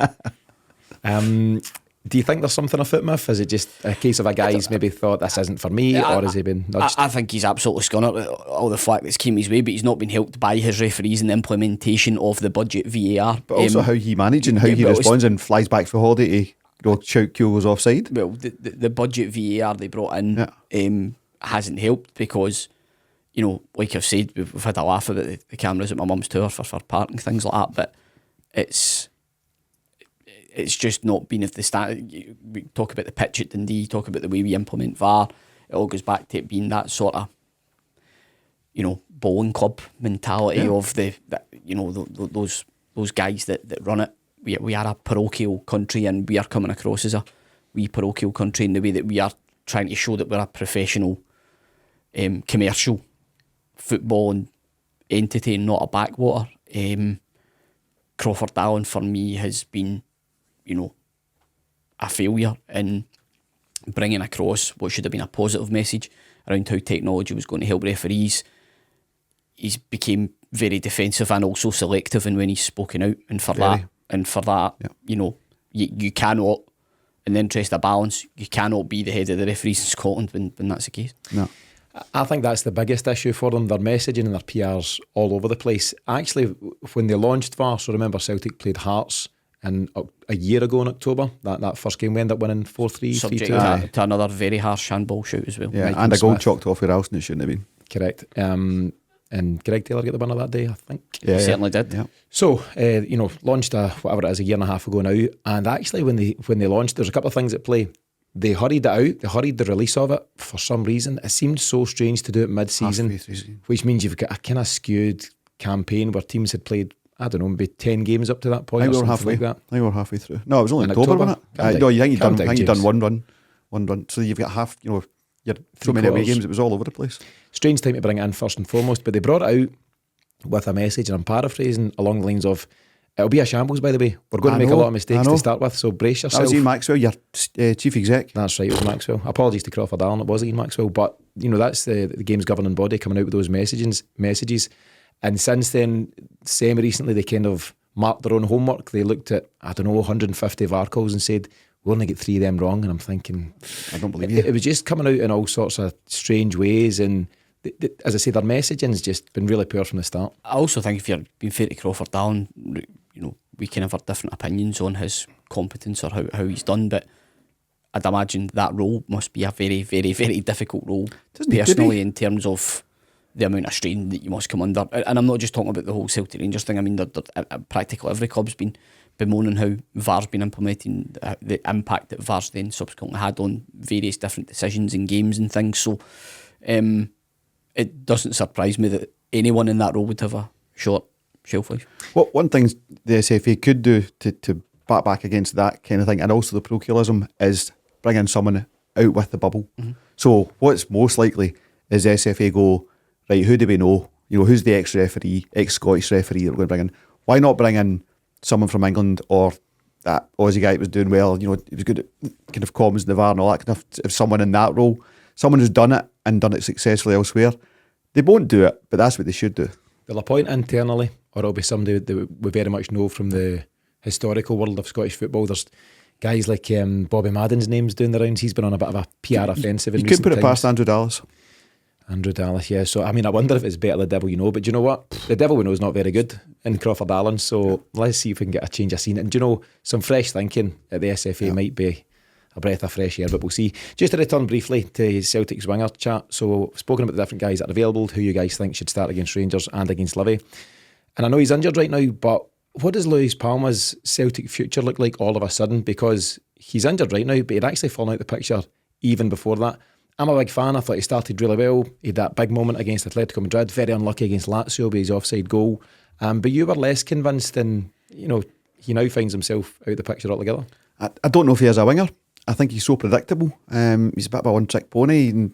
Do you think there's something afoot, Miff? Is it just a case of a guy's maybe thought this isn't for me, or has he been nudged? I think he's absolutely scunnered at all the flack that's came his way, but he's not been helped by his referees in the implementation of the budget VAR. But also how he manages and how he responds and flies back for holiday to shout Kyogo's offside. Well, the budget VAR they brought in hasn't helped, because, you know, like I've said, we've had a laugh about the cameras at my mum's tour for parking, things like that, but it's just not been of the standard. We talk about the pitch at Dundee, talk about the way we implement VAR. It all goes back to it being that sort of, you know, bowling club mentality of those guys that run it. We are a parochial country, and we are coming across as a wee parochial country in the way that we are trying to show that we're a professional, commercial footballing entity and not a backwater. Crawford Allen for me has been, you know, a failure in bringing across what should have been a positive message around how technology was going to help referees. He's became very defensive and also selective in when he's spoken out, and for that, you know, you cannot, in the interest of balance, you cannot be the head of the referees in Scotland when that's the case. No. I think that's the biggest issue for them. Their messaging and their PR's all over the place. Actually, when they launched VAR, so remember Celtic played Hearts a year ago in October. That first game we ended up winning 4-3, subject 3-2. to another very harsh handball shout as well. Yeah, Mike and a goal Smith chalked off with Ralston, it shouldn't have been. Correct. And Greg Taylor got the winner that day, I think. Yeah, certainly did. Yeah. So, you know, launched whatever it is, a year and a half ago now. And actually, when they launched, there's a couple of things at play. They hurried it out. They hurried the release of it for some reason. It seemed so strange to do it mid-season, which means you've got a kind of skewed campaign where teams had played, I don't know, maybe 10 games up to that point. I think or we were something like that. I think we were halfway through. No, it was only In October, October? wasn't it? No, you think you'd done James. one run. So you've got half, you know, you had so many away games, it was all over the place. Strange time to bring it in first and foremost, but they brought it out with a message, and I'm paraphrasing, along the lines of, It'll be a shambles, by the way. We're going to make a lot of mistakes to start with, so brace yourself. That was Ian Maxwell, your chief exec. That's right, it was Maxwell. Apologies to Crawford Allen, it was Ian Maxwell, but that's the game's governing body coming out with those messages. And since then, semi-recently, they kind of marked their own homework. They looked at, 150 VAR calls and said, we only get 3 of them wrong. And I'm thinking, I don't believe you. It was just coming out in all sorts of strange ways, and as I say, their messaging's just been really poor from the start. I also think if you're being fair to Crawford Allen, we kind of have different opinions on his competence or how he's done, but I'd imagine that role must be a very, very, very difficult role personally in terms of the amount of strain that you must come under. And I'm not just talking about the whole Celtic Rangers thing. I mean, practically every club's been bemoaning how VAR's been implementing, the impact that VAR's then subsequently had on various different decisions in games and things. So it doesn't surprise me that anyone in that role would have a short shelf life. Well, one thing the SFA could do to back against that kind of thing, and also the parochialism, is bring in someone out with the bubble. Mm-hmm. So what's most likely is SFA go, right, who do we know? Who's the ex-referee, ex-Scottish referee that we're going to bring in? Why not bring in someone from England, or that Aussie guy that was doing well, he was good at kind of comms in the VAR and all that kind of, if someone in that role, someone who's done it and done it successfully elsewhere. They won't do it, but that's what they should do. They'll appoint internally, or it'll be somebody that we very much know from the historical world of Scottish football. There's guys like Bobby Madden's name's doing the rounds. He's been on a bit of a PR offensive in recent times. You could put it past Andrew Dallas. Andrew Dallas, yeah. So, I mean, I wonder if it's better the devil you know, but do you know what? The devil we know is not very good in Crawford Allen, so let's see if we can get a change of scene. And do you know, some fresh thinking at the SFA might be a breath of fresh air, but we'll see. Just to return briefly to Celtic's winger chat, so we've spoken about the different guys that are available, who you guys think should start against Rangers and against Livy. And I know he's injured right now, but what does Luis Palma's Celtic future look like all of a sudden? Because he's injured right now, but he'd actually fallen out the picture even before that. I'm a big fan. I thought he started really well. He had that big moment against Atletico Madrid, very unlucky against Lazio with his offside goal. But you were less convinced, and he now finds himself out the picture altogether. I don't know if he is a winger. I think he's so predictable. He's a bit of a one-trick pony, and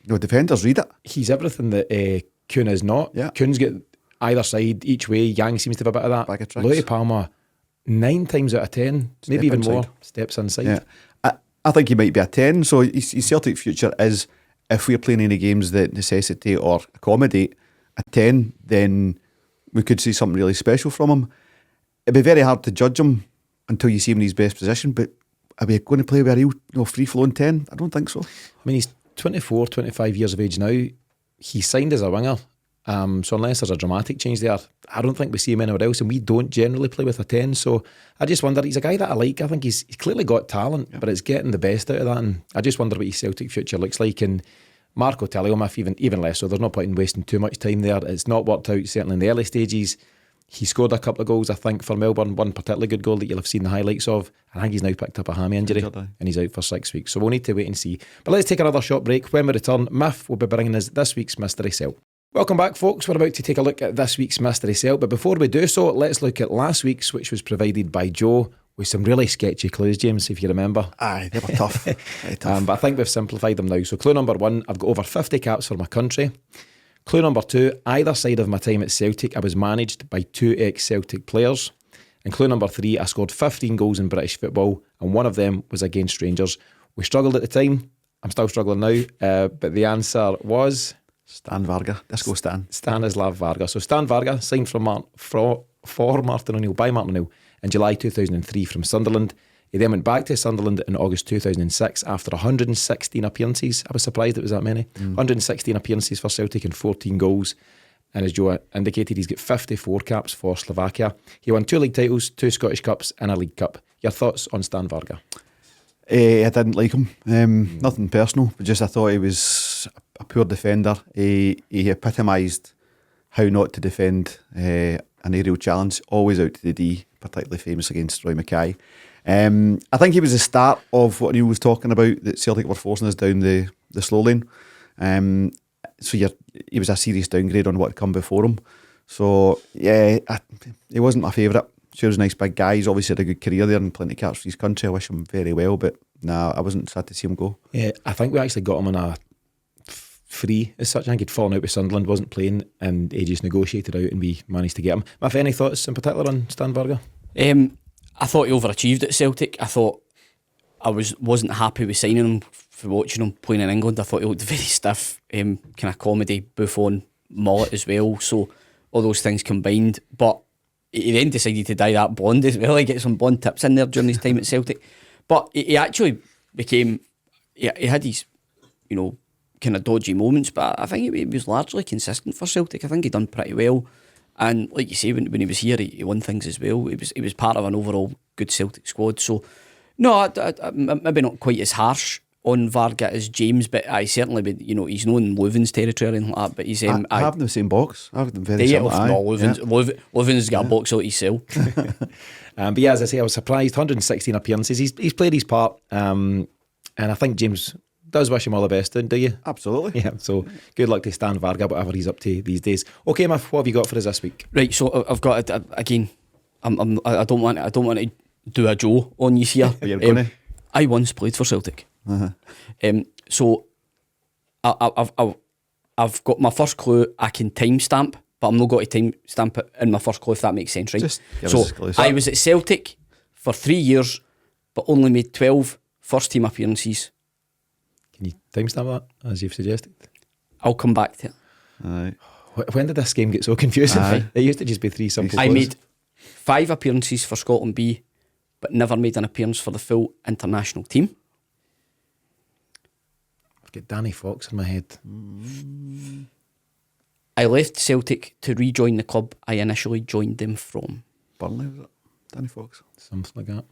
defenders read it. He's everything that Khun is not. Yeah. Khun's got either side, each way. Yang seems to have a bit of that. Bag of tricks. Luis Palma, 9 times out of 10, maybe even more, steps inside. Yeah. I think he might be a 10. So his Celtic future is, if we're playing any games that necessitate or accommodate a 10, then we could see something really special from him. It'd be very hard to judge him until you see him in his best position, but are we going to play with a real free-flowing 10? I don't think so. I mean, he's 24, 25 years of age now. He's signed as a winger. So unless there's a dramatic change there, I don't think we see him anywhere else, and we don't generally play with a 10. So I just wonder, he's a guy that I like. I think he's clearly got talent, but it's getting the best out of that, and I just wonder what his Celtic future looks like. And Marco Taliomif, even less so. There's no point in wasting too much time there. It's not worked out, certainly in the early stages. He scored a couple of goals, I think, for Melbourne, one particularly good goal that you'll have seen the highlights of. I think he's now picked up a hammy injury and he's out for 6 weeks. So we'll need to wait and see. But let's take another short break. When we return, Miff will be bringing us this week's Mystery Celt. Welcome back, folks. We're about to take a look at this week's Mystery Celt, but before we do so, let's look at last week's, which was provided by Joe, with some really sketchy clues, James, if you remember. Aye, they were tough. Very tough. But I think we've simplified them now. So clue number 1, I've got over 50 caps for my country. Clue number 2, either side of my time at Celtic, I was managed by 2 ex-Celtic players. And clue number 3, I scored 15 goals in British football, and one of them was against Rangers. We struggled at the time. I'm still struggling now, but the answer was... Stan Varga. Let's go Stan. Stanislav Varga. So Stan Varga signed for Martin O'Neill, by Martin O'Neill, in July 2003 from Sunderland. He then went back to Sunderland in August 2006 after 116 appearances. I was surprised it was that many. 116 appearances for Celtic and 14 goals. And as Joe indicated, he's got 54 caps for Slovakia. He won 2 league titles, 2 Scottish Cups and a League Cup. Your thoughts on Stan Varga? I didn't like him. Nothing personal, but just I thought he was a poor defender. He epitomised how not to defend an aerial challenge, always out to the D, particularly famous against Roy Mackay. I think he was the start of what Neil was talking about, that Celtic were forcing us down the slow lane. So he was a serious downgrade on what had come before him. So yeah, he wasn't my favourite. Sure, was a nice big guy. He's obviously had a good career there and plenty of caps for his country. I wish him very well, but nah, I wasn't sad to see him go. Yeah, I think we actually got him on a free as such. I think he'd fallen out with Sunderland, wasn't playing, and he just negotiated out and we managed to get him. Have any thoughts in particular on Stan Varga? I thought he overachieved at Celtic. I thought I wasn't happy with signing him for watching him playing in England. I thought he looked very stiff, kind of comedy, Buffon, mullet as well. So all those things combined. But he then decided to dye that blonde as well. He get some blonde tips in there during his time at Celtic. But he actually became, he had his, kind of dodgy moments, but I think he was largely consistent for Celtic. I think he done pretty well. And like you say, when he was here, he won things as well. He was part of an overall good Celtic squad. So, no, I maybe not quite as harsh on Varga as James, but I certainly, he's known Leuven's territory and like that. But he's I have them the same box. I have them very similar. No, Leuven's got a box out himself. But yeah, as I say, I was surprised. 116 appearances. He's played his part, and I think James does wish him all the best, do you? Absolutely. Yeah. So good luck to Stan Varga, whatever he's up to these days. Okay, Miff, what have you got for us this week? Right. So I've got again. I don't want to do a Joe on you here. You're gonna. I once played for Celtic. So I've got my first clue. I can timestamp, but I'm not going to timestamp it in my first clue, if that makes sense, right? Just give so us a clue. I was at Celtic for 3 years, but only made 12 first team appearances. Can you timestamp that, as you've suggested? I'll come back to it. Aye. When did this game get so confusing? Aye. It used to just be 3 simple I clues. made 5 appearances for Scotland B, but never made an appearance for the full international team. I've got Danny Fox in my head. I left Celtic to rejoin the club I initially joined them from. Burnley, was it? Danny Fox. Something like that.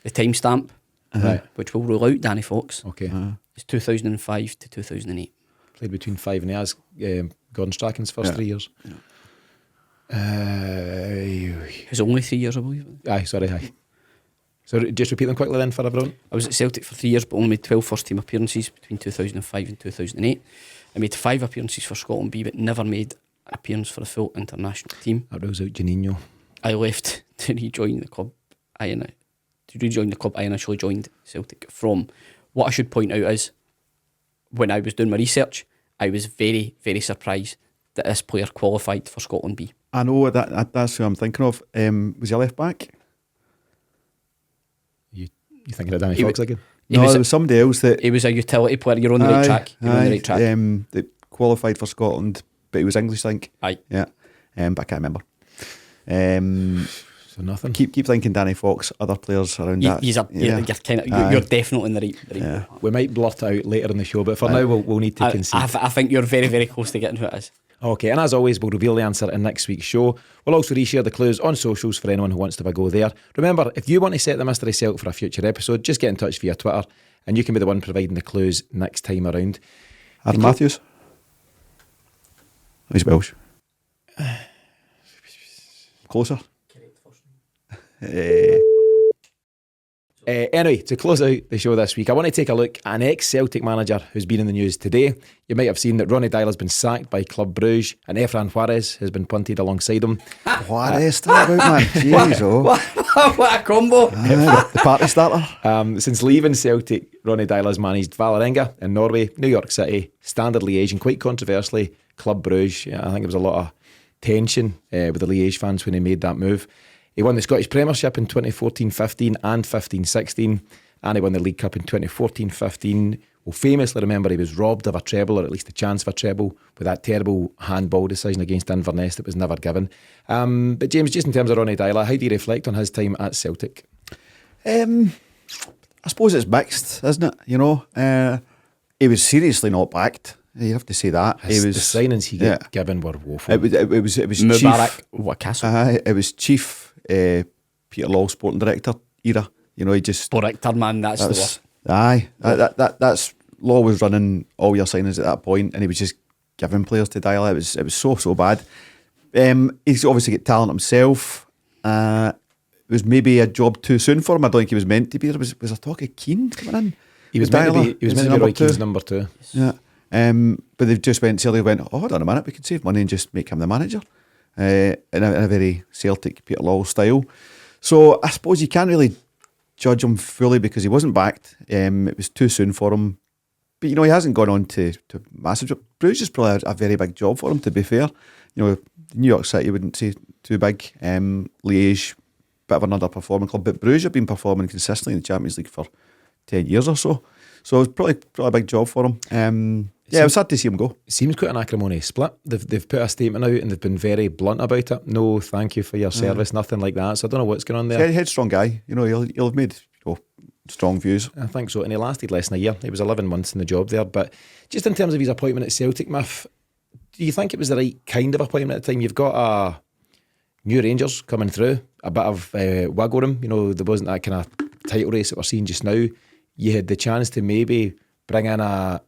The timestamp, Right. which will rule out Danny Fox, Okay. is 2005 to 2008. Played between 5 and 8 as Gordon Strachan's first 3 years. It was only 3 years, I believe. Aye. So just repeat them quickly then for everyone. I was at Celtic for 3 years, but only made 12 first team appearances between 2005 and 2008. I made 5 appearances for Scotland B, but never made an appearance for the full international team. That rules out Janino. I left to rejoin the club I initially joined Celtic from. What I should point out is, when I was doing my research, I was very, very surprised that this player qualified for Scotland B. I know that's who I'm thinking of. Was he a left back? You thinking of Danny Fox again? No, there was somebody else that. He was a utility player. You're on the right track. You're on the right track. That qualified for Scotland, but he was English, I think. Aye. Yeah. But I can't remember. So nothing. Keep thinking Danny Fox, other players around that. You're definitely in the right. Yeah. We might blurt out later in the show, but for now we'll need to concede. I think you're very, very close to getting who it is. Okay, and as always, we'll reveal the answer in next week's show. We'll also reshare the clues on socials for anyone who wants to have a go there. Remember, if you want to set the mystery Celtic for a future episode, just get in touch via Twitter and you can be the one providing the clues next time around. Adam Matthews? He's Welsh. Closer. Anyway, to close out the show this week, I want to take a look at an ex-Celtic manager who's been in the news today. You might have seen that Ronnie Deila's been sacked by Club Brugge and Efran Juarez has been punted alongside him. Juarez, still about, man. Jeez, What a combo. The party starter. Since leaving Celtic, Ronnie Deila's managed Vålerenga in Norway, New York City, Standard Liège, and quite controversially, Club Brugge. I think there was a lot of tension with the Liège fans when he made that move. He won the Scottish Premiership in 2014-15 and 15-16, and he won the League Cup in 2014-15. We'll famously remember he was robbed of a treble, or at least a chance for a treble, with that terrible handball decision against Inverness that was never given. But James, just in terms of Ronnie Deila, how do you reflect on his time at Celtic? I suppose it's mixed, isn't it? You know, he was seriously not backed. You have to say that. The signings he got given were woeful. It was Mubarak, chief. what castle? It was chief Peter Law sporting director era. You know, he just Director, man, that's the one. Aye, that's Law was running all your signings at that point, and he was just giving players to Deila. It was so bad. He's obviously got talent himself. It was maybe a job too soon for him. I don't think he was meant to be. Was there talk of Keane coming in? He was meant to be Roy Keane's number 2. Yeah. But they've just went, oh, hold on a minute, we could save money and just make him the manager in a very Celtic Peter Law style. So I suppose you can't really judge him fully because he wasn't backed. It was too soon for him. But, you know, he hasn't gone on to massive job. Bruges is probably a very big job for him, to be fair. You know, New York City wouldn't say too big. Liège, bit of an underperforming club. But Bruges have been performing consistently in the Champions League for 10 years or so. So it's probably a big job for him. Yeah, it was sad to see him go. It seems quite an acrimonious split. They've put a statement out and they've been very blunt about it. No, thank you for your service, nothing like that. So I don't know what's going on there. Headstrong guy. You know, he'll have made strong views. I think so. And he lasted less than a year. He was 11 months in the job there. But just in terms of his appointment at Celtic, Miff, do you think it was the right kind of appointment at the time? You've got a new Rangers coming through, a bit of wiggle room. You know, there wasn't that kind of title race that we're seeing just now. You had the chance to maybe bring in a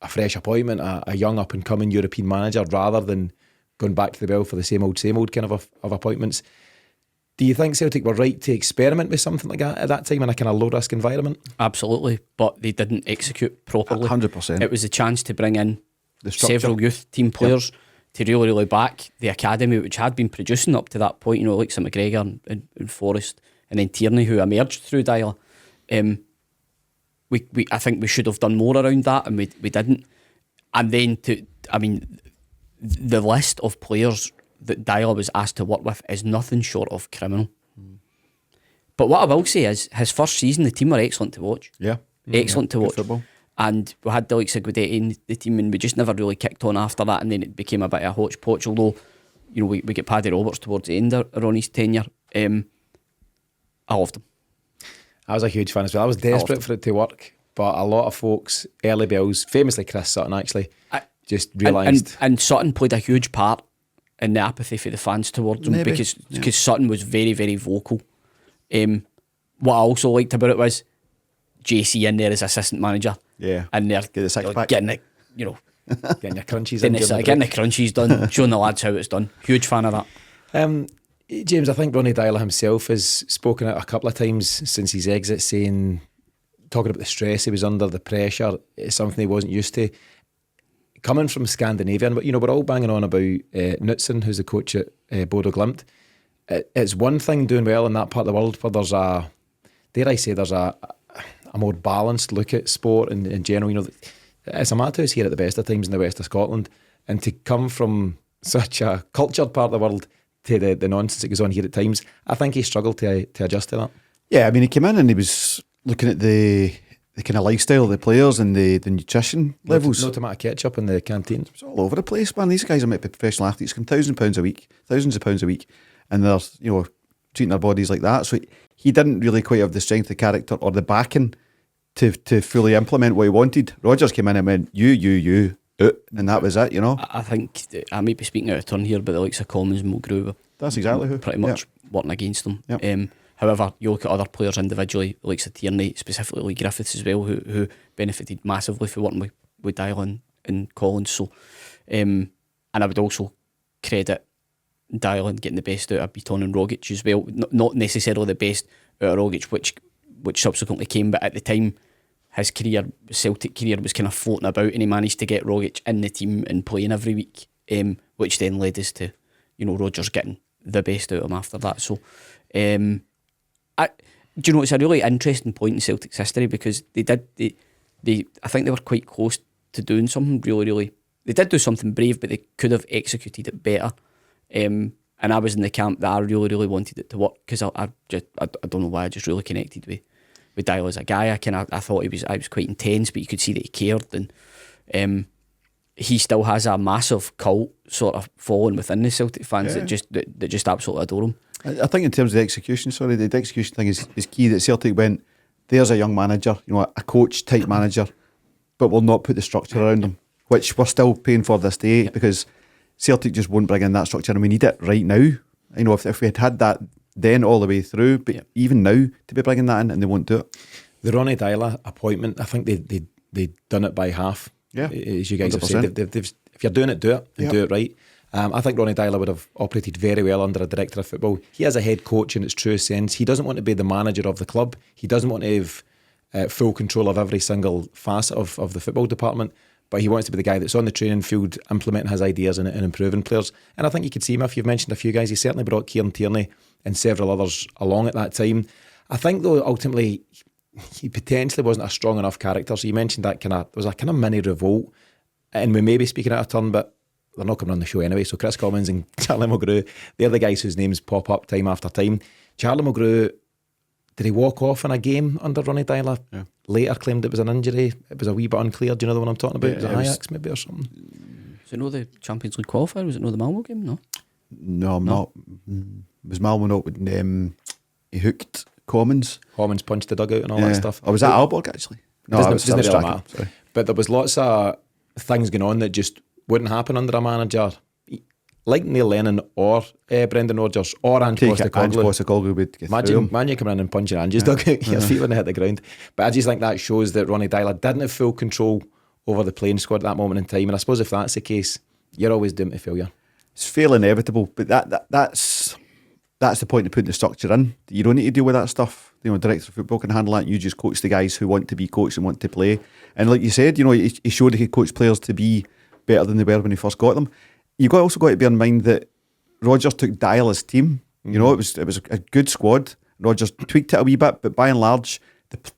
fresh appointment, a young up-and-coming European manager, rather than going back to the well for the same old kind of appointments. Do you think Celtic were right to experiment with something like that at that time in a kind of low-risk environment? Absolutely, but they didn't execute properly. 100%. It was a chance to bring in The structure. several youth team players to really back the academy, which had been producing up to that point, you know, like St McGregor and Forrest, and then Tierney, who emerged through Deila. I think we should have done more around that, and we didn't. And then the list of players that Deila was asked to work with is nothing short of criminal. But what I will say is, his first season, the team were excellent to watch. Yeah. Excellent to watch. Football. And we had the likes of Guidetti in the team, and we just never really kicked on after that, and then it became a bit of a hodgepodge, although, you know, we get Paddy Roberts towards the end of Ronnie's tenure. I loved him. I was a huge fan as well. I was desperate for it to work, but a lot of folks, early bells, famously Chris Sutton actually, just realised. And Sutton played a huge part in the apathy for the fans towards him, because Sutton was very, very vocal. What I also liked about it was JC in there as assistant manager. Yeah. And they're Get the six pack. getting it, you know, getting your crunchies getting in. the crunchies done, showing the lads how it's done. Huge fan of that. James, I think Ronnie Deila himself has spoken out a couple of times since his exit, talking about the stress he was under, the pressure. It's something he wasn't used to. Coming from Scandinavian, but you know, we're all banging on about Knutsen, who's the coach at Bodo Glimt. It's one thing doing well in that part of the world where there's a more balanced look at sport in general. You know, it's a madhouse here at the best of times in the west of Scotland, and to come from such a cultured part of the world to the nonsense that goes on here at times, I think he struggled to adjust to that. Yeah, I mean, he came in and he was looking at the kind of lifestyle of the players and the nutrition levels. No tomato ketchup in the canteen. It's all over the place, man. These guys are meant to be professional athletes, can £1,000 a week, thousands of pounds a week, and they're, you know, treating their bodies like that. So he didn't really quite have the strength of character or the backing to fully implement what he wanted. Rodgers came in and went, you, and that was it, you know. I think I might be speaking out of turn here, but the likes of Commons and Mulgrew, That's exactly who. pretty much working against them. Yep. However, you look at other players individually, the likes of Tierney, specifically Lee Griffiths as well, who benefited massively for working with Deila and Collins. So, and I would also credit Deila getting the best out of Beaton and Rogic as well. Not necessarily the best out of Rogic, which subsequently came, but at the time, his Celtic career was kind of floating about, and he managed to get Rogic in the team and playing every week, which then led us to, you know, Rodgers getting the best out of him after that. So, do you know, it's a really interesting point in Celtic's history, because I think they were quite close to doing something really. They did do something brave, but they could have executed it better. And I was in the camp that I really wanted it to work, because I don't know why, I just really connected with Deila as a guy. I thought I was quite intense, but you could see that he cared, and he still has a massive cult sort of following within the Celtic fans that just absolutely adore him. I think in terms of the execution, the execution thing is key. That Celtic went, there's a young manager, you know, a coach type manager, but we'll not put the structure around him, which we're still paying for this day, because Celtic just won't bring in that structure, and we need it right now. You know, if we had that then all the way through, but even now to be bringing that in, and they won't do it. The Ronnie Deila appointment, I think they done it by half. Yeah, as you guys 100%. have said, if you're doing it, do it and do it right. I think Ronnie Deila would have operated very well under a director of football. He has a head coach in its true sense. He doesn't want to be the manager of the club. He doesn't want to have full control of every single facet of the football department, but he wants to be the guy that's on the training field implementing his ideas and improving players. And I think you could see him, if you've mentioned a few guys, he certainly brought Kieran Tierney and several others along at that time. I think, though, ultimately he potentially wasn't a strong enough character. So you mentioned that there was a kind of mini revolt, and we may be speaking out of turn, but they're not coming on the show anyway. So Chris Commons and Charlie Mulgrew, they're the guys whose names pop up time after time. Charlie Mulgrew, did he walk off in a game under Ronnie Deila? Yeah. Later claimed it was an injury. It was a wee bit unclear. Do you know the one I'm talking about? Yeah, was it Ajax maybe or something? Was it not the Champions League qualifier? Was it not the Malmo game? No. No, I'm not. Was Malmo not when he hooked Commons? Commons punched the dugout and all that stuff. Oh, was that Aalborg actually? No, doesn't really matter. Sorry. But there was lots of things going on that just wouldn't happen under a manager like Neil Lennon or Brendan Rodgers or Ange Postecoglou would get Imagine you coming in and punching Ange's dugout, your feet when they hit the ground. But I just think that shows that Ronnie Deila didn't have full control over the playing squad at that moment in time. And I suppose if that's the case, you're always doomed to failure. It's fairly inevitable, but that's the point of putting the structure in. You don't need to deal with that stuff. Director of football can handle that. You just coach the guys who want to be coached and want to play. And like you said, he showed he could coach players to be better than they were when he first got them. You've also got to bear in mind that Rodgers took Deila's team. It was a good squad. Rodgers tweaked it a wee bit, but by and large,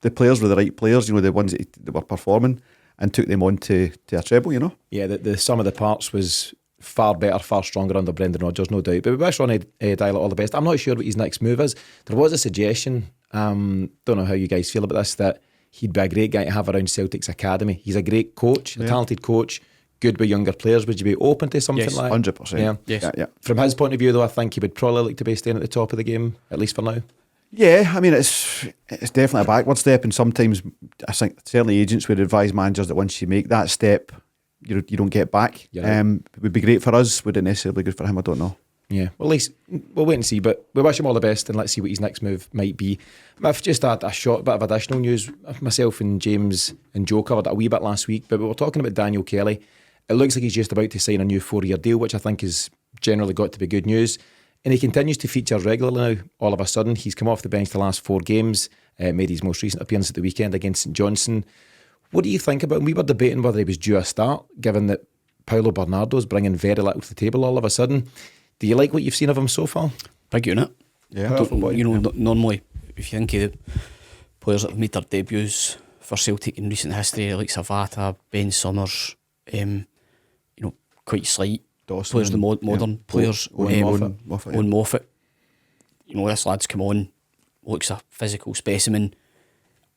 the players were the right players. The ones that were performing, and took them on to a treble. Yeah, the sum of the parts was far better, far stronger under Brendan Rodgers, no doubt. But we wish Ronnie Deila all the best. I'm not sure what his next move is. There was a suggestion. Don't know how you guys feel about this, that he'd be a great guy to have around Celtic's academy. He's a great coach, a talented coach. Good with younger players. Would you be open to something like that? 100%. Yeah. Yes. Yeah. From his point of view, though, I think he would probably like to be staying at the top of the game, at least for now. Yeah, I mean, it's definitely a backward step, and sometimes I think certainly agents would advise managers that once you make that step, you don't get back. Yeah. It would be great for us. Would it necessarily be good for him? I don't know. Yeah, well, at least we'll wait and see. But we wish him all the best, and let's see what his next move might be. I've just had a short bit of additional news. Myself and James and Joe covered it a wee bit last week, but we were talking about Daniel Kelly. It looks like he's just about to sign a new 4-year deal, which I think has generally got to be good news. And he continues to feature regularly now. All of a sudden, he's come off the bench the last 4 games, made his most recent appearance at the weekend against St Johnstone. What do you think about him? We were debating whether he was due a start, given that Paulo Bernardo's bringing very little to the table all of a sudden. Do you like what you've seen of him so far? Big unit. Yeah, normally, if you think of the players that have made their debuts for Celtic in recent history, like Savata, Ben Summers, quite slight Dawson, players, the modern players, Owen Moffat. This lad's come on, looks a physical specimen,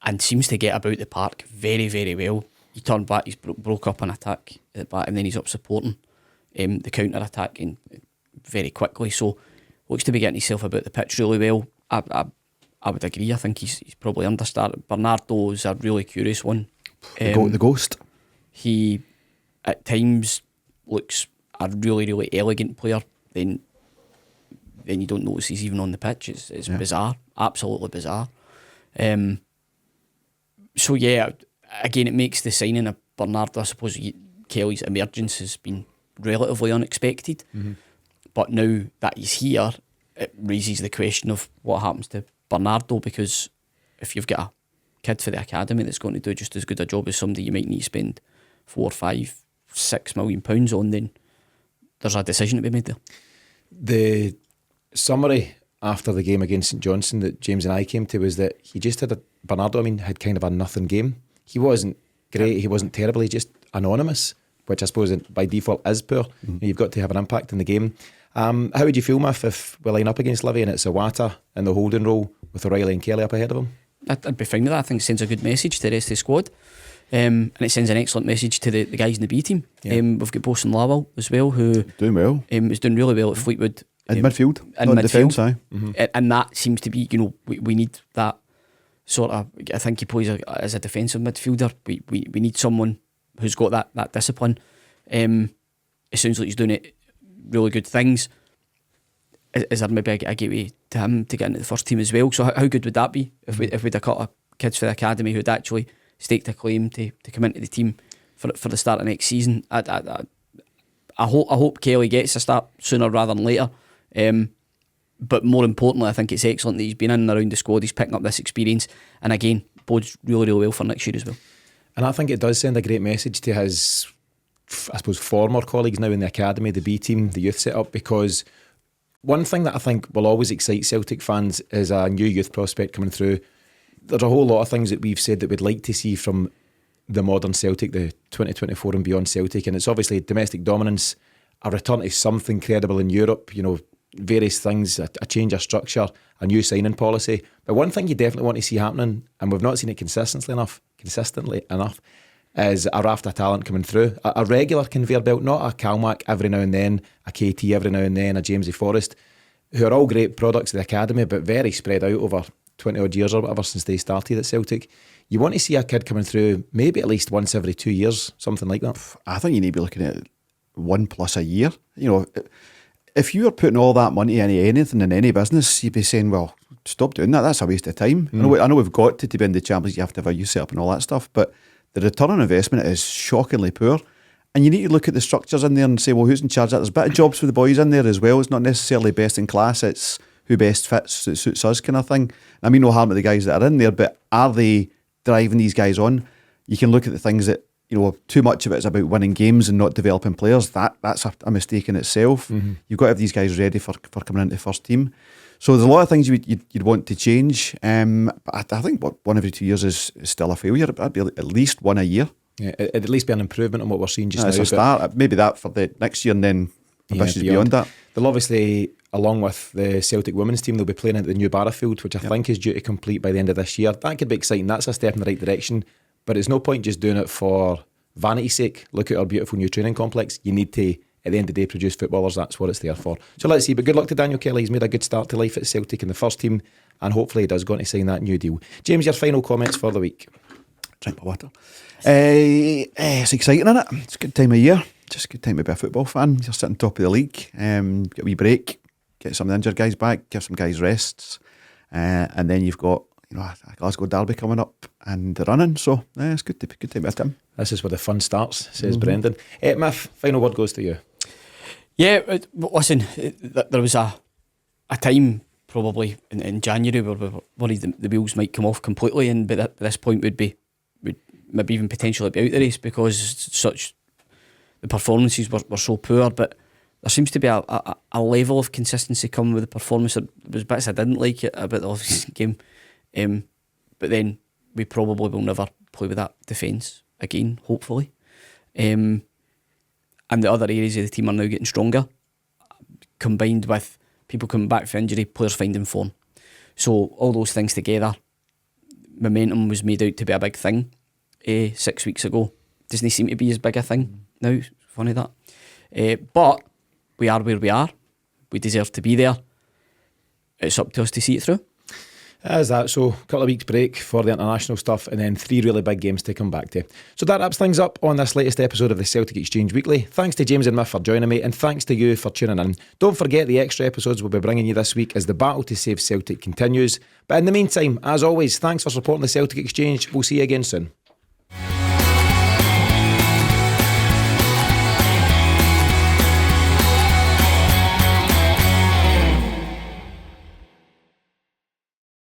and seems to get about the park very, very well. He turned back, he's broke up an attack at the back, and then he's up supporting the counter attack very quickly. So looks to be getting himself about the pitch really well. I would agree. I think he's probably understarted. Bernardo is a really curious one. The ghost. He at times looks a really, really elegant player. Then you don't notice he's even on the pitch. It's bizarre, absolutely bizarre. So yeah, again, it makes the signing of Bernardo, I suppose Kelly's emergence has been relatively unexpected. Mm-hmm. But now that he's here, it raises the question of what happens to Bernardo, because if you've got a kid for the academy that's going to do just as good a job as somebody you might need to spend 4, 5, 6 million pounds on, then there's a decision to be made there. The summary after the game against St Johnstone that James and I came to was that he just had Bernardo had kind of a nothing game. He wasn't great, he wasn't terrible, he just anonymous, which I suppose by default is poor. Mm-hmm. You've got to have an impact in the game. How would you feel, Miff, if we line up against Livy and it's Iwata in the holding role with O'Reilly and Kelly up ahead of him? I'd be fine with that. I think it sends a good message to the rest of the squad, and it sends an excellent message to the guys in the B team. Yeah. We've got Bosun Lawal as well, who doing well. Is doing really well at Fleetwood. In midfield, in defence, aye. Mm-hmm. And that seems to be, we need that sort of. I think he plays as a defensive midfielder. We need someone who's got that discipline. It sounds like he's doing it really good things. Is there maybe a gateway to him to get into the first team as well? So how good would that be if we'd have got kids for the academy who'd actually staked a claim to come into the team for the start of next season? I hope Kelly gets a start sooner rather than later. But more importantly, I think it's excellent that he's been in and around the squad. He's picking up this experience, and again, bodes really, really well for next year as well. And I think it does send a great message to his, I suppose, former colleagues now in the academy, the B team, the youth setup, because one thing that I think will always excite Celtic fans is a new youth prospect coming through. there's a whole lot of things that we've said that we'd like to see from the modern Celtic, the 2024 and beyond Celtic, and it's obviously domestic dominance, a return to something credible in Europe, various things, a change of structure, a new signing policy. But one thing you definitely want to see happening, and we've not seen it consistently enough, is a raft of talent coming through. A regular conveyor belt, not a Calmac every now and then, a KT every now and then, a Jamesy Forrest, who are all great products of the academy, but very spread out over 20 odd years or whatever since they started at Celtic. You want to see a kid coming through maybe at least once every 2 years, something like that. I think you need to be looking at 1+ a year. If you were putting all that money into anything in any business, you'd be saying, well, stop doing that. That's a waste of time. I know we've got to be in the Champions. You have to have a youth set up and all that stuff, but the return on investment is shockingly poor. And you need to look at the structures in there and say, well, who's in charge of that? There's a bit of jobs for the boys in there as well. It's not necessarily best in class. It's who best fits, it suits us kind of thing. I mean, no harm to the guys that are in there, but are they driving these guys on? You can look at the things that, too much of it is about winning games and not developing players. That's a mistake in itself. You've got to have these guys ready for coming into the first team. So there's a lot of things you'd want to change. But I think one every 2 years is still a failure. That'd be at least one a year. Yeah, it'd at least be an improvement on what we're seeing just now. It's a start. Maybe that for the next year, and then ambitions beyond that. They'll obviously, along with the Celtic women's team, they'll be playing at the new Barrafield, which I think is due to complete by the end of this year. That could be exciting. That's a step in the right direction. But it's no point just doing it for vanity's sake. Look at our beautiful new training complex. You need to, at the end of the day, produce footballers. That's what it's there for. So let's see. But good luck to Daniel Kelly. He's made a good start to life at Celtic in the first team, and hopefully he does go on to sign that new deal. James, your final comments for the week. Drink my water. It's exciting, isn't it? It's a good time of year. Just a good time to be a football fan. You're sitting top of the league. Get a wee break. Get some of the injured guys back. Give some guys rests. And then you've got a Glasgow derby coming up and the running. So it's good time to be a team. This is where the fun starts, says Brendan. Miff, final word goes to you. Yeah, listen, there was a time probably in January where we were worried the wheels might come off completely, and but at this point would maybe even potentially be out the race because the performances were so poor. But there seems to be a level of consistency coming with the performance. There was bits I didn't like about the last game, but then we probably will never play with that defence again, hopefully. And the other areas of the team are now getting stronger, combined with people coming back from injury, players finding form. So all those things together, momentum was made out to be a big thing 6 weeks ago. Doesn't seem to be as big a thing now. Funny that. But we are where we are. We deserve to be there. It's up to us to see it through. As that, so a couple of weeks break for the international stuff and then 3 really big games to come back to. So that wraps things up on this latest episode of the Celtic Exchange Weekly. Thanks to James and Miff for joining me, and thanks to you for tuning in. Don't forget the extra episodes we'll be bringing you this week as the battle to save Celtic continues. But in the meantime, as always, thanks for supporting the Celtic Exchange. We'll see you again soon.